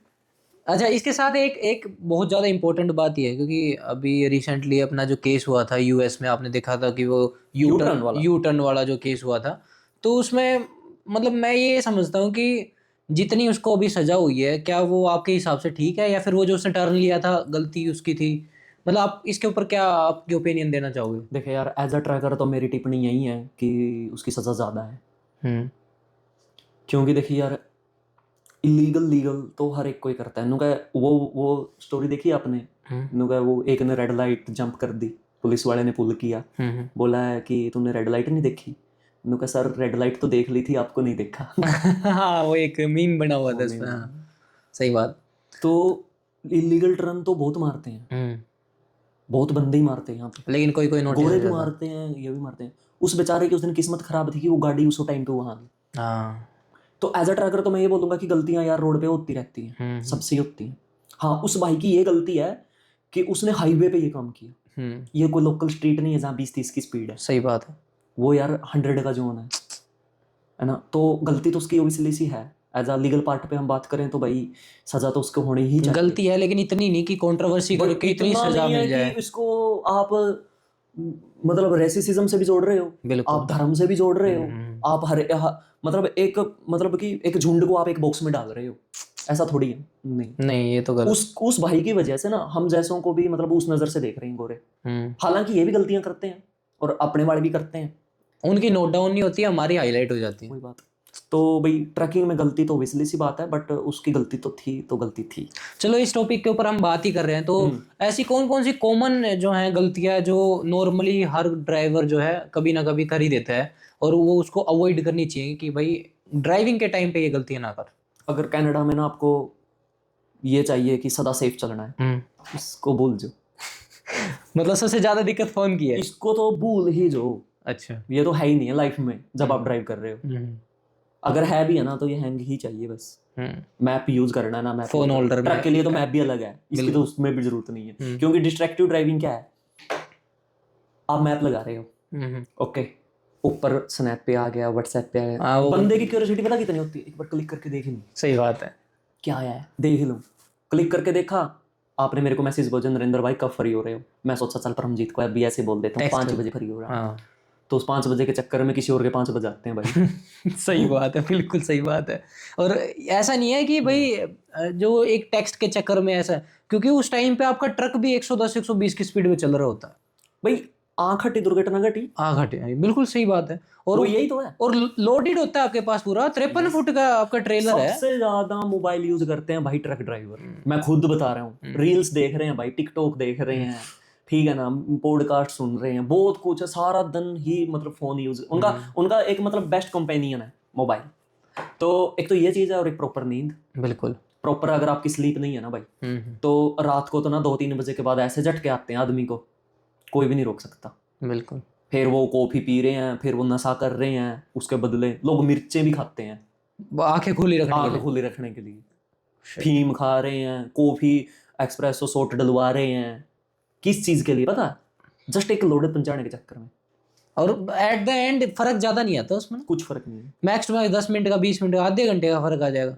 S1: अच्छा, इसके साथ एक एक बहुत ज़्यादा इंपॉर्टेंट बात ये है, क्योंकि अभी रिसेंटली अपना जो केस हुआ था यूएस में, आपने देखा था कि वो यू टर्न वाला जो केस हुआ था। तो उसमें मतलब मैं ये समझता हूँ कि जितनी उसको अभी सजा हुई है, क्या वो आपके हिसाब से ठीक है, या फिर वो जो उसने टर्न लिया था गलती उसकी थी? मतलब आप इसके ऊपर क्या आपकी ओपिनियन देना चाहोगे?
S2: देखिए यार, एज अ ट्रैकर तो मेरी टिप्पणी यही है कि उसकी सज़ा ज़्यादा है। क्योंकि देखिए यार, इलीगल लीगल तो हर एक कोई करता है। नुका वो स्टोरी देखी आपने? नुका वो एक ने रेड लाइट जंप कर दी, पुलिस वाले ने पुल किया, बोला है कि तुमने रेड लाइट नहीं देखी। नुका सर रेड लाइट तो देख ली थी, आपको नहीं देखा।
S1: हाँ वो एक मीम बना हुआ था इसमें। हाँ सही बात।
S2: तो इलीगल टर्न तो बहुत मारते हैं, बहुत बंदे ही मारते हैं यहाँ पे,
S1: लेकिन कोई कोई नोटिस
S2: गोरे भी मारते हैं, ये भी मारते हैं। उस बेचारे की उस दिन किस्मत खराब थी कि वो गाड़ी उस टाइम पे वहाँ गई।
S1: हाँ
S2: तो एज अ ट्रैकर तो मैं ये बोलूँगा कि गलतियाँ यार रोड पे होती रहती हैं, सबसे होती हैं। हाँ, उस भाई की ये गलती है कि उसने हाईवे पे ये काम किया। ये कोई लोकल स्ट्रीट नहीं है जहाँ 20-30 की स्पीड है।
S1: सही बात है।
S2: वो यार 100 का जोन है ना। तो गलती तो उसकी ओबियसली सी है। एज अ लीगल पार्ट पे हम बात करें तो भाई सजा तो उसको होनी ही चाहिए।
S1: गलती है लेकिन इतनी नहीं कि कंट्रोवर्सी करके इतनी सजा मिल जाए।
S2: इसको आप मतलब रेसिज्म से भी जोड़ रहे हो, आप धर्म से भी जोड़ रहे हो, आप मतलब एक झुंड को आप एक बॉक्स में डाल रहे हो, ऐसा थोड़ी है। नहीं
S1: ये तो गलत।
S2: उस भाई की वजह से ना हम जैसों को भी मतलब उस नजर से देख रहे हैं गोरे। हालांकि ये भी गलतियां करते हैं और अपने वाले भी करते हैं,
S1: उनकी नोट डाउन नहीं होती, हमारी हाईलाइट हो जाती है।
S2: कोई बात। तो भाई ट्रैकिंग में गलती तो ऑब्वियसली सी बात है, बट उसकी गलती तो थी, तो गलती थी।
S1: चलो इस टॉपिक के ऊपर हम बात ही कर रहे हैं, तो ऐसी कौन कौन सी कॉमन जो हैं गलतियां जो नॉर्मली हर ड्राइवर जो है कभी ना कभी कर ही देता है और वो उसको अवॉइड करनी चाहिए कि भाई ड्राइविंग के टाइम पे ये गलतियां ना कर?
S2: अगर कनाडा में ना आपको ये चाहिए कि सदा सेफ चलना है, इसको भूल जाओ।
S1: मतलब सबसे ज्यादा दिक्कत फोन की है,
S2: इसको तो भूल ही जाओ।
S1: अच्छा,
S2: ये तो है ही नहीं है लाइफ में जब आप ड्राइव कर रहे हो। अगर है भी है ना तो ये हैंग ही चाहिए बस। मैप यूज करना है ना, मैप
S1: फोन होल्डर
S2: ट्रक के लिए तो मैप भी अलग है, इसकी तो उसमें भी जरूरत नहीं है। क्योंकि डिस्ट्रैक्टिव ड्राइविंग क्या है, आप मैप लगा रहे हो, ओके, ऊपर स्नैप पे आ गया, व्हाट्सएप पे आ गया, बंदे की क्यूरियोसिटी पता कितनी होती है, एक बार क्लिक करके देख ली।
S1: सही बात है,
S2: क्या आया है देख लो। क्लिक करके देखा, आपने मेरे को मैसेज बोला नरेंद्र भाई कब फ्री हो रहे हो, मैं सोचा चल परमजीत को अभी ऐसे बोल देता हूँ 5 बजे फ्री हो रहा है। तो उस 5 बजे के चक्कर में किसी और के 5 बज जाते हैं भाई।
S1: सही बात है, बिल्कुल सही बात है। और ऐसा नहीं है कि भाई जो एक टेक्स्ट के चक्कर में ऐसा, क्योंकि उस टाइम पे आपका ट्रक भी 110 120 की स्पीड में चल रहा होता है।
S2: भाई आंख हटी दुर्घटना घटी,
S1: घटे, बिल्कुल सही बात है। और
S2: वो यही तो है।
S1: और लोडेड होता है आपके पास पूरा 53 फुट का आपका ट्रेलर है।
S2: सबसे ज्यादा मोबाइल यूज करते हैं भाई ट्रक ड्राइवर, मैं खुद बता रहा हूँ। रील्स देख रहे हैं भाई, टिकटॉक देख रहे हैं, ठीक है ना, पॉडकास्ट सुन रहे हैं, बहुत कुछ है, सारा दिन ही मतलब फोन यूज। उनका एक मतलब बेस्ट कंपेनियन है मोबाइल। तो एक तो ये चीज है, और एक प्रॉपर नींद।
S1: बिल्कुल
S2: प्रॉपर अगर आपकी स्लीप नहीं है ना भाई, तो रात को तो ना 2-3 बजे के बाद ऐसे झटके आते हैं आदमी को, कोई भी नहीं रोक सकता।
S1: बिल्कुल।
S2: फिर वो कॉफी पी रहे हैं, फिर वो नशा कर रहे हैं, उसके बदले लोग मिर्चें भी खाते हैं
S1: आंखें खुली रखने के
S2: आंख
S1: लिए।
S2: खुली रखने के लिए, फीम खा रहे हैं, कॉफी एक्सप्रेसो शॉट डलवा रहे हैं, किस चीज के लिए पता है? जस्ट एक लोडे पहुंचाने के चक्कर में।
S1: और एट द एंड फर्क ज्यादा नहीं आता उसमें,
S2: कुछ फर्क नहीं है,
S1: मैक्स टू मैक्स 10 मिनट का, 20 मिनट का, आधे घंटे का फर्क आ जाएगा।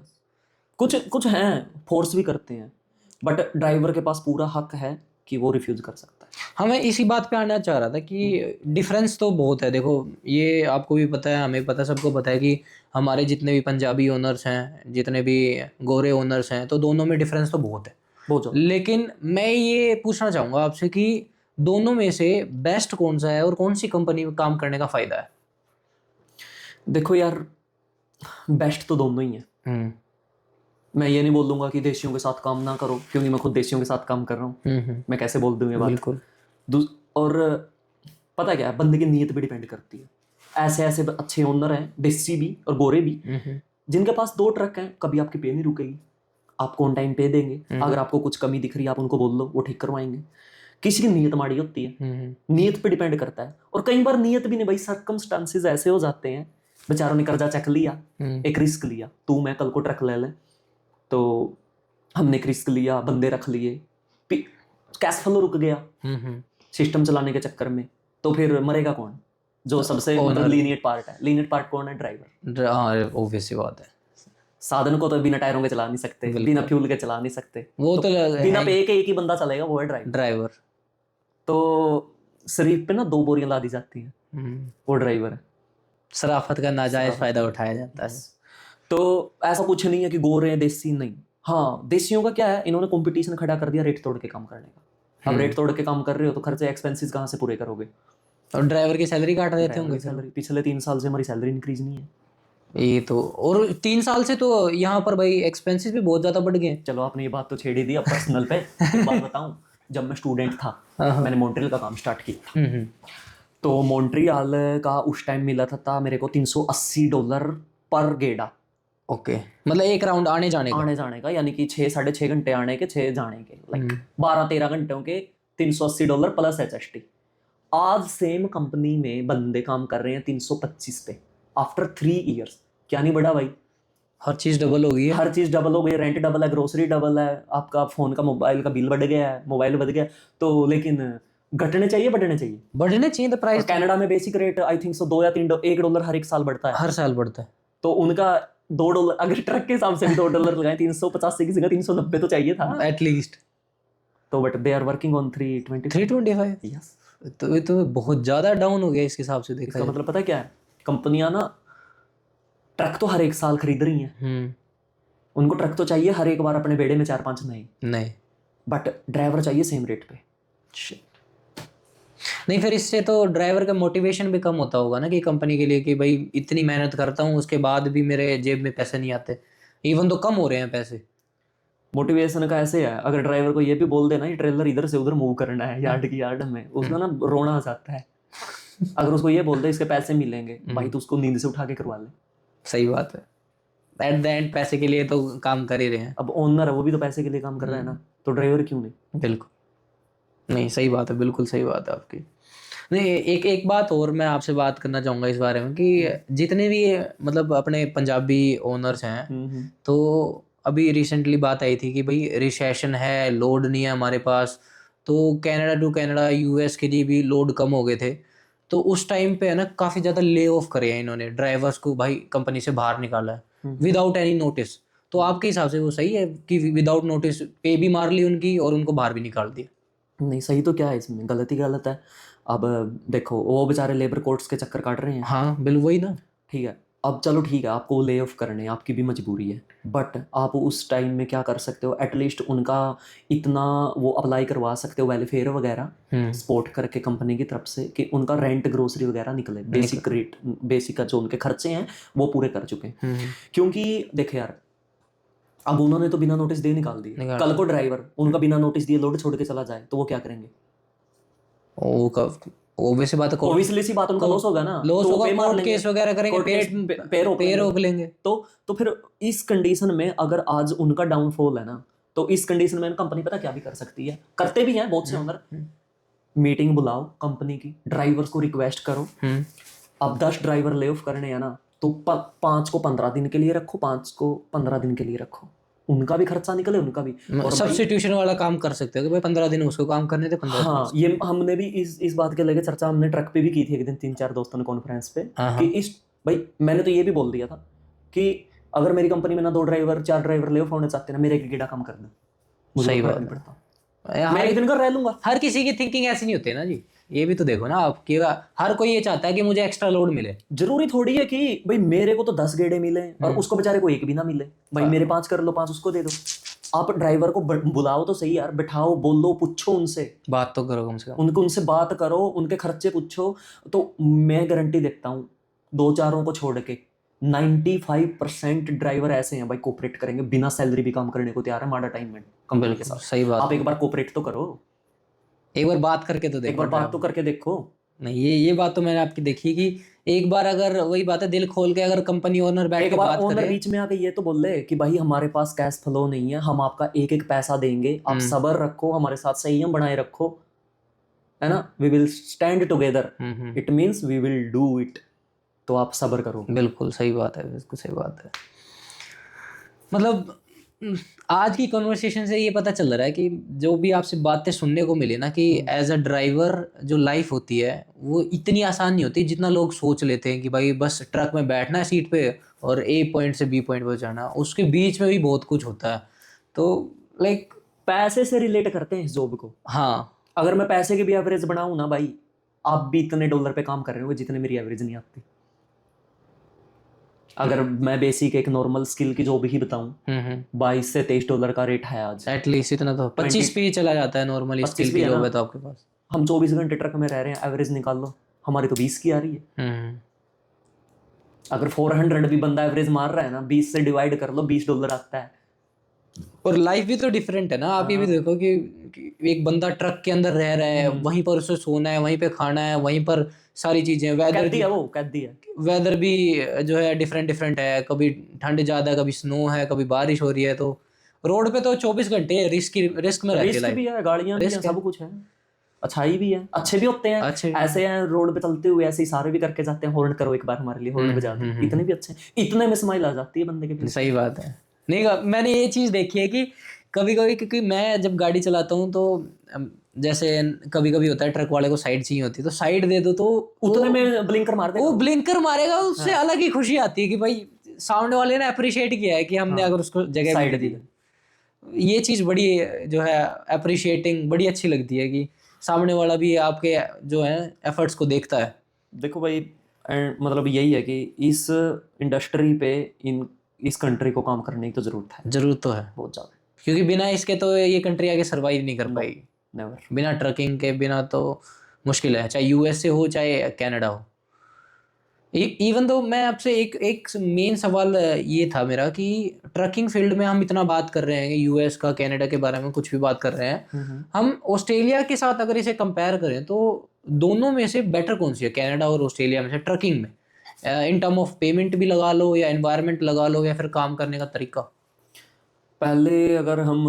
S2: कुछ हैं फोर्स भी करते हैं, बट ड्राइवर के पास पूरा हक है कि वो रिफ्यूज कर सकता है।
S1: हाँ, मैं इसी बात पे आना चाह रहा था कि डिफरेंस तो बहुत है। देखो, ये आपको भी पता है, हमें पता है, सबको पता है कि हमारे जितने भी पंजाबी ओनर्स हैं, जितने भी गोरे ओनर्स हैं, तो दोनों में डिफरेंस तो बहुत है,
S2: बहुत ज्यादा।
S1: लेकिन मैं ये पूछना चाहूँगा आपसे कि दोनों में से बेस्ट कौन सा है और कौन सी कंपनी में काम करने का फ़ायदा है?
S2: देखो यार, बेस्ट तो दोनों ही है। मैं ये नहीं बोल दूंगा कि देशियों के साथ काम ना करो, क्योंकि मैं खुद देशियों के साथ काम कर रहा हूँ। मैं कैसे बोल दूँ ये बात?
S1: बिल्कुल।
S2: और पता क्या है, बंदे की नीयत भी डिपेंड करती है। ऐसे ऐसे अच्छे ओनर हैं, देसी भी और गोरे भी, जिनके पास 2 ट्रक हैं, कभी आपकी पे नहीं रुकेगी, आपको ऑन टाइम पे देंगे। अगर आपको कुछ कमी दिख रही है, आप उनको बोल लो, वो ठीक करवाएंगे। किसी की नीयत माड़ी होती है, नीयत पे डिपेंड करता है। और कई बार नीयत भी नहीं भाई, सर्कमस्टांसेस ऐसे हो जाते हैं, बेचारों ने कर्जा चक लिया, एक रिस्क लिया, तू मैं कल को ट्रक ले लें, तो हमने एक रिस्क लिया, बंदे रख लिए, कैश फ्लो रुक गया सिस्टम चलाने के चक्कर में, तो फिर मरेगा कौन? जो सबसे मतलब लीनियट पार्ट है। लीनियट पार्ट कौन है? ड्राइवर।
S1: हाँ, ऑब्वियस सी बात है।
S2: साधन को तो बिना टायरों के चला नहीं सकते, बिना फ्यूल के चला नहीं सकते,
S1: वो तो
S2: बिना पे के एक ही बंदा चलेगा, वो है ड्राइवर। तो शरीफ पे ना 2 बोरियां ला दी जाती हैं, वो ड्राइवर है।
S1: शराफत का नाजायज फायदा उठाया जाता है।
S2: तो ऐसा कुछ नहीं है कि गोरे हैं देसी, नहीं। हाँ, देसियों का क्या है, इन्होंने कंपटीशन खड़ा कर दिया रेट तोड़ के काम करने का। अब रेट तोड़ के काम कर रहे हो तो खर्चे एक्सपेंसेस कहाँ से पूरे करोगे?
S1: और ड्राइवर की सैलरी काट देते होंगे।
S2: सैलरी पिछले 3 साल से हमारी सैलरी इंक्रीज नहीं है।
S1: ये तो, और 3 साल से तो यहाँ पर भाई एक्सपेंसेस भी बहुत ज़्यादा बढ़ गए।
S2: चलो, आपने ये बात तो छेड़ ही दी। अब पर्सनल पे एक बात बताऊं, जब मैं स्टूडेंट था, मैंने मॉन्ट्रियल का काम स्टार्ट किया, तो मॉन्ट्रियल का उस टाइम मिला था मेरे को $380 पर गेड़ा।
S1: ओके, मतलब एक राउंड आने जाने
S2: का, यानी कि 6-6.5 घंटे आने के, 6 जाने के, लाइक 12-13 घंटों के $380 प्लस HST। आज सेम कंपनी में बंदे काम कर रहे हैं 325 पे, आफ्टर 3 ईयर्स। क्या नहीं बढ़ा भाई?
S1: हर चीज़ डबल हो गई है।
S2: हर चीज़ डबल हो गई, रेंट डबल है, ग्रोसरी डबल है, आपका फ़ोन का मोबाइल का बिल बढ़ गया है, मोबाइल बढ़ गया। तो लेकिन घटने चाहिए, बढ़ने चाहिए?
S1: बढ़ने चाहिए तो प्राइस।
S2: कनाडा में basic rate I think so 2 या 3 $1 हर एक साल बढ़ता है।
S1: हर साल बढ़ता है।
S2: तो उनका $2, अगर ट्रक के हिसाब से भी $2 लगाए, 385 की जगह 390 तो चाहिए था
S1: एटलीस्ट।
S2: तो but they are working on
S1: 325।
S2: Yes.
S1: तो ये तो बहुत ज़्यादा डाउन हो गया इस हिसाब से देखा
S2: इसका मतलब पता क्या है, कंपनियां ना ट्रक तो हर एक साल खरीद रही हैं, उनको ट्रक तो चाहिए हर एक बार अपने बेड़े में 4-5 नहीं, बट ड्राइवर चाहिए सेम रेट पे।
S1: नहीं, फिर इससे तो ड्राइवर का मोटिवेशन भी कम होता होगा ना कि कंपनी के लिए, कि भाई इतनी मेहनत करता हूँ उसके बाद भी मेरे जेब में पैसे नहीं आते, इवन तो कम हो रहे हैं पैसे।
S2: मोटिवेशन का ऐसे है, अगर ड्राइवर को ये भी बोल देना ये ट्रेलर इधर से उधर मूव करना है यार्ड की यार्ड में, उसका ना रोना आ जाता है। अगर उसको ये बोल दे इसके पैसे मिलेंगे, भाई तो उसको नींद से उठा के करवा ले।
S1: सही बात है, एट द एंड पैसे के लिए तो काम कर ही रहे हैं।
S2: अब ओनर है, वो भी तो पैसे के लिए काम कर रहा है ना, तो ड्राइवर क्यों नहीं?
S1: बिल्कुल नहीं, सही बात है, बिल्कुल सही बात है आपकी। नहीं, एक बात और मैं आपसे बात करना चाहूँगा इस बारे में कि जितने भी मतलब अपने पंजाबी ओनर्स हैं, तो अभी रिसेंटली बात आई थी कि भाई रिसेशन है, लोड नहीं है हमारे पास, तो कनाडा टू कनाडा US के लिए भी लोड कम हो गए थे। तो उस टाइम पे है ना काफ़ी ज़्यादा ले ऑफ करे हैं इन्होंने, ड्राइवर्स को भाई कंपनी से बाहर निकाला है विदाउट एनी नोटिस। तो आपके हिसाब से वो सही है कि विदाउट नोटिस पे भी मार ली उनकी और उनको बाहर भी निकाल दिया?
S2: नहीं, सही तो क्या है इसमें, गलत ही गलत है। अब देखो वो बेचारे लेबर कोर्ट्स के चक्कर काट रहे हैं,
S1: हाँ बिल्कुल वही ना।
S2: ठीक है। अब चलो ठीक है, आपको ले ऑफ करने हैं, आपकी भी मजबूरी है, बट आप उस टाइम में क्या कर सकते हो, एटलीस्ट उनका इतना वो अप्लाई करवा सकते हो वेलफेयर वगैरह सपोर्ट करके कंपनी की तरफ से, कि उनका रेंट ग्रोसरी वगैरह निकले, बेसिक रेट, बेसिक का जो उनके खर्चे हैं वो पूरे कर चुके हैं। क्योंकि देखे यार, अब उन्होंने तो बिना नोटिस दिए निकाल दिए, कल को ड्राइवर उनका बिना नोटिस दिए लोड छोड़ के चला जाए तो वो क्या करेंगे?
S1: वो कब ओबवियस बात है,
S2: ओबियसली सी बात, उनका लॉस होगा ना,
S1: लॉस
S2: तो
S1: होगा,
S2: पे मार
S1: कोर्ट
S2: लेंगे,
S1: केस वगैरह करेंगे,
S2: कोर्ट केस पे
S1: रोक लेंगे।
S2: तो फिर इस कंडीशन में अगर आज उनका डाउनफॉल है ना, तो इस कंडीशन में कंपनी पता क्या भी कर सकती है, करते भी हैं बहुत से ओनर, मीटिंग बुलाओ कंपनी की, ड्राइवर्स को रिक्वेस्ट करो, अब 10 ड्राइवर ले ऑफ करने हैं ना, तो 5 को 15 दिन के लिए रखो, 5 को 15 दिन के लिए रखो, उनका भी खर्चा निकले, उनका भी, और
S1: सब्स्टिट्यूशन वाला काम कर सकते हो कि भाई 15 दिन उसको काम करने थे, 15
S2: हाँ, ये हमने भी इस बात के लेके चर्चा हमने ट्रक पे भी की थी एक दिन, 3-4 दोस्तों ने कॉन्फ्रेंस पे, कि इस भाई मैंने तो ये भी बोल दिया था कि अगर मेरी कंपनी में ना 2 ड्राइवर 4 ड्राइवर ले ऑफ होने चाहते ना, मेरे एक गेड़ा कम कर दो, मुझे
S1: सही
S2: फर्क
S1: बात
S2: नहीं पड़ता,
S1: है।
S2: मैं एक दिन का रह लूंगा।
S1: हर किसी की थिंकिंग ऐसी नहीं होती ना जी, ये भी तो देखो ना आप, कि हर कोई ये चाहता है कि मुझे एक्स्ट्रा लोड मिले।
S2: जरूरी थोड़ी है कि भाई मेरे को तो 10 गेड़े मिले और उसको बेचारे को एक भी ना मिले, भाई मेरे 5 कर लो, 5 उसको दे दो। आप ड्राइवर को बुलाओ तो सही यार, बैठाओ, बोलो, पूछो उनसे,
S1: बात तो करो कम से कम,
S2: उनसे बात करो, उनके खर्चे पूछो, तो मैं गारंटी देता हूँ 2-4 को छोड़ के 95% ड्राइवर ऐसे हैं भाई, कोऑपरेट करेंगे, बिना सैलरी भी काम करने को तैयार है माड़ा टाइम में कंपनी के साथ।
S1: सही बात,
S2: आप एक बार कोऑपरेट तो करो,
S1: एक बार बात करके तो देखो,
S2: एक बार बात तो करके देखो।
S1: नहीं ये बात तो मैंने आपकी देखी कि एक बार अगर वही बात है, दिल खोल के अगर कंपनी ओनर बैठ के बात करे,
S2: ओनर बीच में आके ये तो बोले कि भाई हमारे पास कैश फ्लो नहीं है, हम आपका एक एक पैसा देंगे, आप सब्र रखो, हमारे साथ संयम बनाए रखो, है ना, we will stand together, it means we will do it, तो आप सब्र करो।
S1: बिल्कुल सही बात है, बिल्कुल सही बात है। मतलब आज की कन्वर्सेशन से ये पता चल रहा है कि जो भी आपसे बातें सुनने को मिली ना, कि एज अ ड्राइवर जो लाइफ होती है वो इतनी आसान नहीं होती जितना लोग सोच लेते हैं, कि भाई बस ट्रक में बैठना है सीट पे और ए पॉइंट से बी पॉइंट पर जाना, उसके बीच में भी बहुत कुछ होता है। तो लाइक
S2: पैसे से रिलेट करते हैं इस जॉब को।
S1: हाँ,
S2: अगर मैं पैसे की भी एवरेज बनाऊं ना भाई, आप भी इतने डॉलर पे काम कर रहे हो जितने मेरी एवरेज नहीं आती। अगर मैं बेसिक एक नॉर्मल स्किल की जॉब ही बताऊं, 22 से 23 डॉलर का रेट है आज,
S1: एटलीस्ट इतना तो 25 पे ही चला जाता है नॉर्मली स्किल की जॉब है तो आपके पास।
S2: हम 24 घंटे ट्रक में रह रहे हैं, एवरेज निकाल लो, हमारी तो 20 की आ रही है। अगर 400 भी बंदा एवरेज मार रहा है ना, 20 से डिवाइड कर लो, $20 आता है।
S1: और लाइफ भी तो डिफरेंट है ना, आप ये भी देखो कि एक बंदा ट्रक के अंदर रह रहा है, वहीं पर उसे सोना है, वहीं पे खाना है, वहीं पर सारी चीजें, वेदर
S2: कैदी है वो, कैदी है,
S1: वेदर भी जो है डिफरेंट है, कभी ठंड ज्यादा है, कभी स्नो है, कभी बारिश हो रही है, तो रोड पे तो 24 घंटे रिस्क में रहती है।
S2: रिस्क भी है, गाड़ियां भी हैं, सब कुछ है, अच्छाई भी है, अच्छे भी होते हैं, ऐसे हैं रोड पे चलते हुए ऐसे इशारे भी करके जाते हैं, हॉर्न करो एक बार हमारे लिए, हॉर्न बजा दो, इतने भी अच्छे, इतने में स्माइल आ जाती है बंदे के।
S1: सही बात है। नहीं, मैंने ये चीज देखी है कि कभी कभी, क्योंकि मैं जब गाड़ी चलाता हूँ तो जैसे कभी कभी होता है ट्रक वाले को साइड चाहिए होती है, तो साइड दे दो तो
S2: उतने में ब्लिंकर मार देगा,
S1: वो ब्लिंकर मारेगा, उससे अलग ही खुशी आती है कि भाई सामने वाले ने अप्रिशिएट किया है कि हमने अगर उसको जगह साइड दी। ये चीज़ बड़ी जो है अप्रिशिएटिंग बड़ी अच्छी लगती है कि सामने वाला भी आपके जो है एफर्ट्स को देखता है।
S2: देखो भाई, मतलब यही है कि इस इंडस्ट्री पे इस कंट्री को काम करने की तो जरूरत तो है बहुत ज़्यादा,
S1: क्योंकि बिना इसके तो ये कंट्री आगे सर्वाइव नहीं कर पाएगी,
S2: नेवर।
S1: बिना ट्रकिंग के बिना तो मुश्किल है, चाहे यूएसए हो चाहे कनाडा हो। इवन तो मैं आपसे एक मेन सवाल ये था मेरा कि ट्रकिंग फील्ड में हम इतना बात कर रहे हैं यूएस का, कनाडा के बारे में कुछ भी बात कर रहे हैं, हम ऑस्ट्रेलिया के साथ अगर इसे कंपेयर करें तो दोनों में से बेटर कौन सी है, कनाडा और ऑस्ट्रेलिया में से ट्रकिंग में, इन टर्म ऑफ पेमेंट भी लगा लो या एनवायरनमेंट लगा लो या फिर काम करने का तरीका?
S2: पहले अगर हम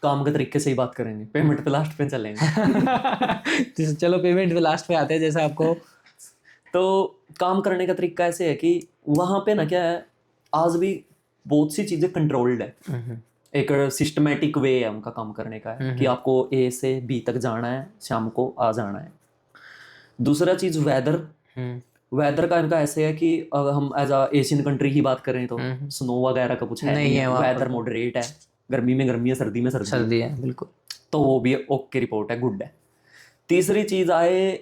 S2: काम के तरीके से ही बात करेंगे, पेमेंट पे लास्ट पे चलेंगे।
S1: चलो पेमेंट पे लास्ट पे आते हैं। जैसे आपको
S2: तो काम करने का तरीका ऐसे है कि वहाँ पे ना क्या है, आज भी बहुत सी चीज़ें कंट्रोल्ड है, एक सिस्टमेटिक वे है उनका काम करने का है कि आपको ए से बी तक जाना है, शाम को आ जाना है। दूसरा चीज़ वेदर का इनका ऐसे है कि अगर हम एज अ एशियन कंट्री की बात करें तो स्नो वगैरह का कुछ है नहीं है, वेदर मॉडरेट है, गर्मी में गर्मी है, सर्दी में सर्दी है,
S1: बिल्कुल,
S2: तो वो भी ओके रिपोर्ट है, गुड है। तीसरी चीज आए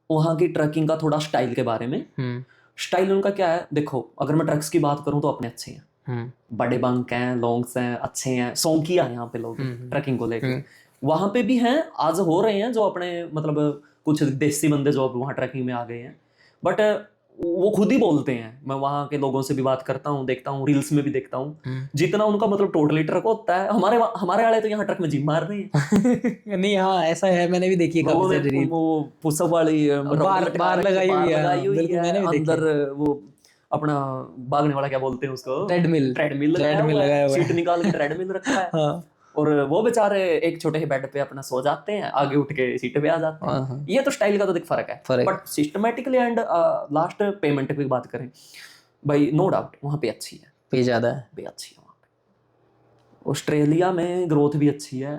S2: वहाँ की ट्रकिंग का थोड़ा स्टाइल के बारे में। स्टाइल उनका क्या है, देखो अगर मैं ट्रक्स की बात करूँ तो अपने अच्छे हैं, बड़े बंक हैं, लॉन्ग्स हैं, अच्छे हैं, सौंकिया है यहाँ पे लोग ट्रकिंग को लेकर। वहाँ पे भी हैं, आज हो रहे हैं जो अपने मतलब कुछ देसी बंदे जो अब वहाँ ट्रैकिंग में आ गए हैं, बट वो खुद ही बोलते हैं। मैं वहाँ के लोगों से भी बात करता हूँ, देखता हूँ, रील्स में भी देखता हूँ, जितना उनका मतलब टोटली ट्रक होता है, हमारे वाले तो यहाँ ट्रक में जिम मार रहे हैं।
S1: नहीं हाँ ऐसा है, मैंने भी देखी है काफी सारी रील।
S2: वो पुशअप वाली
S1: बार लगाई हुई है, बिल्कुल मैंने भी देखी
S2: अंदर वो अपना भागने वाला क्या बोलते हैं उसको,
S1: ट्रेडमिल
S2: लगाया हुआ है, सीट निकाल के ट्रेडमिल रखा है।
S1: हाँ
S2: और वो बेचारे एक छोटे ही बेड पे अपना सो जाते हैं, आगे उठ के सीट पे आ जाते हैं।
S1: हाँ।
S2: ये तो स्टाइल का तो देख फर्क है, but systematically and last payment की बात करें भाई, नो डाउट वहाँ पे अच्छी है,
S1: पे ज्यादा है,
S2: पे अच्छी है वहाँ पे। ऑस्ट्रेलिया में ग्रोथ भी अच्छी है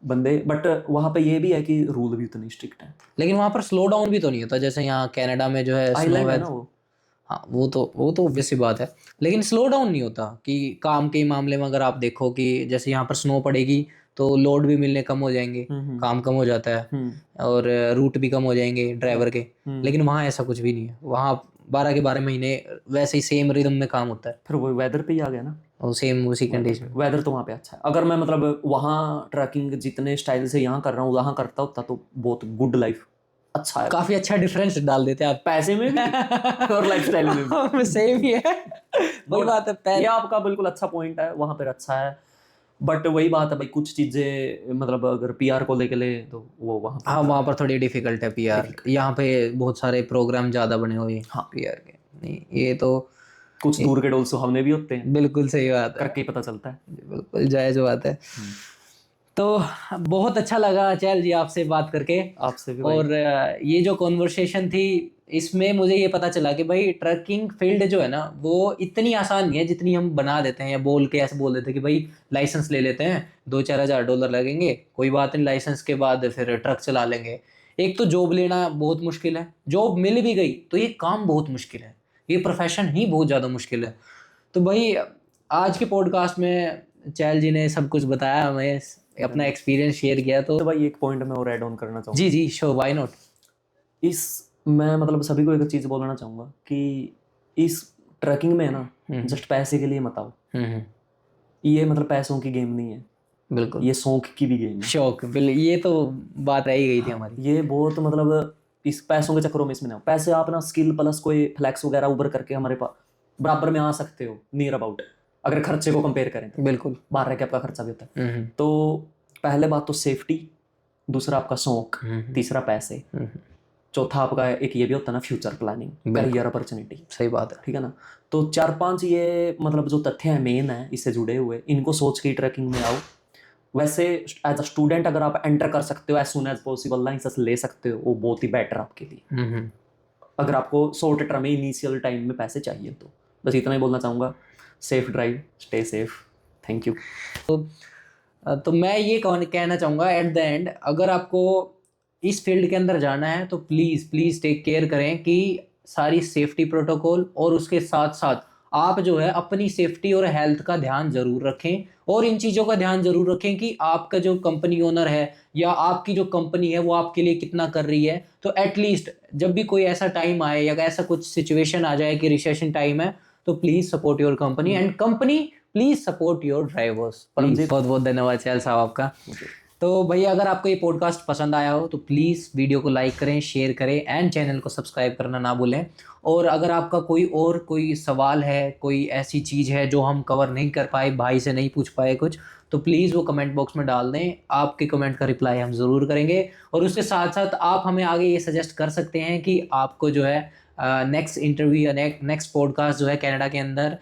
S2: बंदे, बट वहाँ पे ये भी है कि रूल भी उतने स्ट्रिक्ट है।
S1: लेकिन वहाँ पर स्लो डाउन भी तो नहीं होता जैसे यहाँ कनाडा में जो है
S2: आइलैंड है ना वो।
S1: हाँ वो तो ऑब्वियस सी बात है, लेकिन स्लो डाउन नहीं होता कि काम के मामले में अगर आप देखो कि जैसे यहाँ पर स्नो पड़ेगी तो लोड भी मिलने कम हो जाएंगे, काम कम हो जाता है और रूट भी कम हो जाएंगे ड्राइवर के। लेकिन वहाँ ऐसा कुछ भी नहीं है, वहाँ 12 के 12 महीने वैसे ही सेम रिदम में काम होता है।
S2: फिर वो वेदर पे ही आ गया ना,
S1: और सेम उसी कंडीशन।
S2: वेदर तो वहाँ पे अच्छा है। अगर मैं मतलब वहाँ ट्रैकिंग जितने स्टाइल से यहाँ कर रहा हूँ वहाँ करता होता तो बहुत गुड लाइफ, अच्छा है,
S1: काफी अच्छा डिफरेंस डाल देते हैं आप
S2: पैसे में भी और लाइफस्टाइल में भी।
S1: सेम ही है, वही बात है।
S2: ये आपका बिल्कुल अच्छा पॉइंट है, वहाँ पर अच्छा है, बट वही बात है भाई कुछ चीजें मतलब अगर पीआर को लेके ले तो वो वहाँ
S1: हाँ वहाँ पर थोड़ी डिफिकल्ट है पीआर, यहाँ पे बहुत सारे प्रोग्राम ज्यादा बने हुए हैं
S2: हाँ
S1: पीआर के। नहीं ये तो
S2: कुछ दूर के डोल सुहावने भी होते हैं,
S1: बिल्कुल सही बात है,
S2: करके ही पता चलता है,
S1: बिल्कुल जायज बात है। तो बहुत अच्छा लगा चैल जी आपसे बात करके,
S2: आपसे भी भाई।
S1: और ये जो कॉन्वर्सेशन थी इसमें मुझे ये पता चला कि भाई ट्रकिंग फील्ड जो है ना वो इतनी आसान नहीं है जितनी हम बना देते हैं, या बोल के ऐसे बोल देते हैं कि भाई लाइसेंस ले लेते हैं, $2-4 हज़ार लगेंगे, कोई बात नहीं, लाइसेंस के बाद फिर ट्रक चला लेंगे। एक तो जॉब लेना बहुत मुश्किल है, जॉब मिल भी गई तो ये काम बहुत मुश्किल है, ये प्रोफेशन ही बहुत ज़्यादा मुश्किल है। तो भाई आज के पॉडकास्ट में चैल जी ने सब कुछ बताया, हमें अपना एक्सपीरियंस शेयर किया। तो
S2: भाई एक पॉइंट मैं और ऐड ऑन करना चाहूँगा।
S1: जी जी श्योर, व्हाई नॉट।
S2: मैं मतलब सभी को एक चीज बोलना चाहूंगा कि इस ट्रैकिंग में ना जस्ट पैसे के लिए मत आओ, ये मतलब पैसों की गेम नहीं है,
S1: बिल्कुल
S2: ये शौक की भी गेम है।
S1: शौक ये तो बात रह ही गई थी हमारी।
S2: ये बहुत मतलब इस पैसों के चक्करों में इसमें ना हो। पैसे आप ना स्किल प्लस कोई फ्लैक्स वगैरह उभर करके हमारे पास बराबर में आ सकते हो, नियर अबाउट, अगर खर्चे को कंपेयर करें तो।
S1: बिल्कुल
S2: बाहर रह के आपका खर्चा भी होता है। तो पहले बात तो सेफ्टी, दूसरा आपका शौक, तीसरा पैसे, चौथा आपका एक ये भी होता है ना फ्यूचर प्लानिंग, करियर अपॉर्चुनिटी।
S1: सही बात है,
S2: ठीक है ना। तो 4-5 ये मतलब जो तथ्य है मेन है इससे जुड़े हुए, इनको सोच के ट्रैकिंग में आओ। वैसे एज अ स्टूडेंट अगर आप एंटर कर सकते हो as soon as possible, license ले सकते हो, वो बहुत ही बेटर आपके लिए। अगर आपको शॉर्ट टर्म में इनिशियल टाइम में पैसे चाहिए तो बस इतना ही बोलना चाहूँगा। Safe drive, stay safe, thank you.
S1: तो मैं ये कहना चाहूँगा एट द एंड, अगर आपको इस फील्ड के अंदर जाना है तो प्लीज़ प्लीज़ टेक केयर करें कि सारी सेफ्टी प्रोटोकॉल, और उसके साथ साथ आप जो है अपनी सेफ्टी और हेल्थ का ध्यान ज़रूर रखें, और इन चीज़ों का ध्यान ज़रूर रखें कि आपका जो कंपनी ओनर है या आपकी जो कंपनी है वो आपके लिए कितना कर रही है। तो एटलीस्ट जब भी कोई ऐसा टाइम आए या ऐसा कुछ सिचुएशन आ जाए कि रिसेशन टाइम है, तो please support your company, and company please support your drivers. बहुत बहुत धन्यवाद चैल साहब आपका। तो भैया अगर आपको ये पॉडकास्ट पसंद आया हो तो प्लीज़ वीडियो को लाइक करें, शेयर करें, एंड चैनल को सब्सक्राइब करना ना भूलें। और अगर आपका कोई सवाल है, कोई ऐसी चीज़ है जो हम कवर नहीं कर पाए, भाई से नहीं पूछ पाए कुछ, तो प्लीज़ वो कमेंट बॉक्स में डाल दें, आपके कमेंट का रिप्लाई हम ज़रूर करेंगे। और उसके साथ साथ आप हमें आगे ये सजेस्ट कर सकते हैं कि आपको जो है नेक्स्ट इंटरव्यू या नेक्स्ट पॉडकास्ट जो है कनाडा के अंदर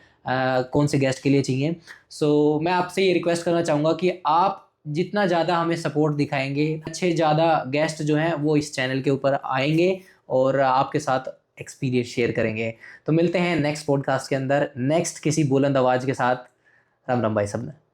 S1: कौन से गेस्ट के लिए चाहिए। सो मैं आपसे ये रिक्वेस्ट करना चाहूँगा कि आप जितना ज़्यादा हमें सपोर्ट दिखाएंगे, अच्छे ज़्यादा गेस्ट जो हैं वो इस चैनल के ऊपर आएंगे और आपके साथ एक्सपीरियंस शेयर करेंगे। तो मिलते हैं नेक्स्ट पॉडकास्ट के अंदर नेक्स्ट किसी बुलंद आवाज़ के साथ। राम राम भाई सब ने।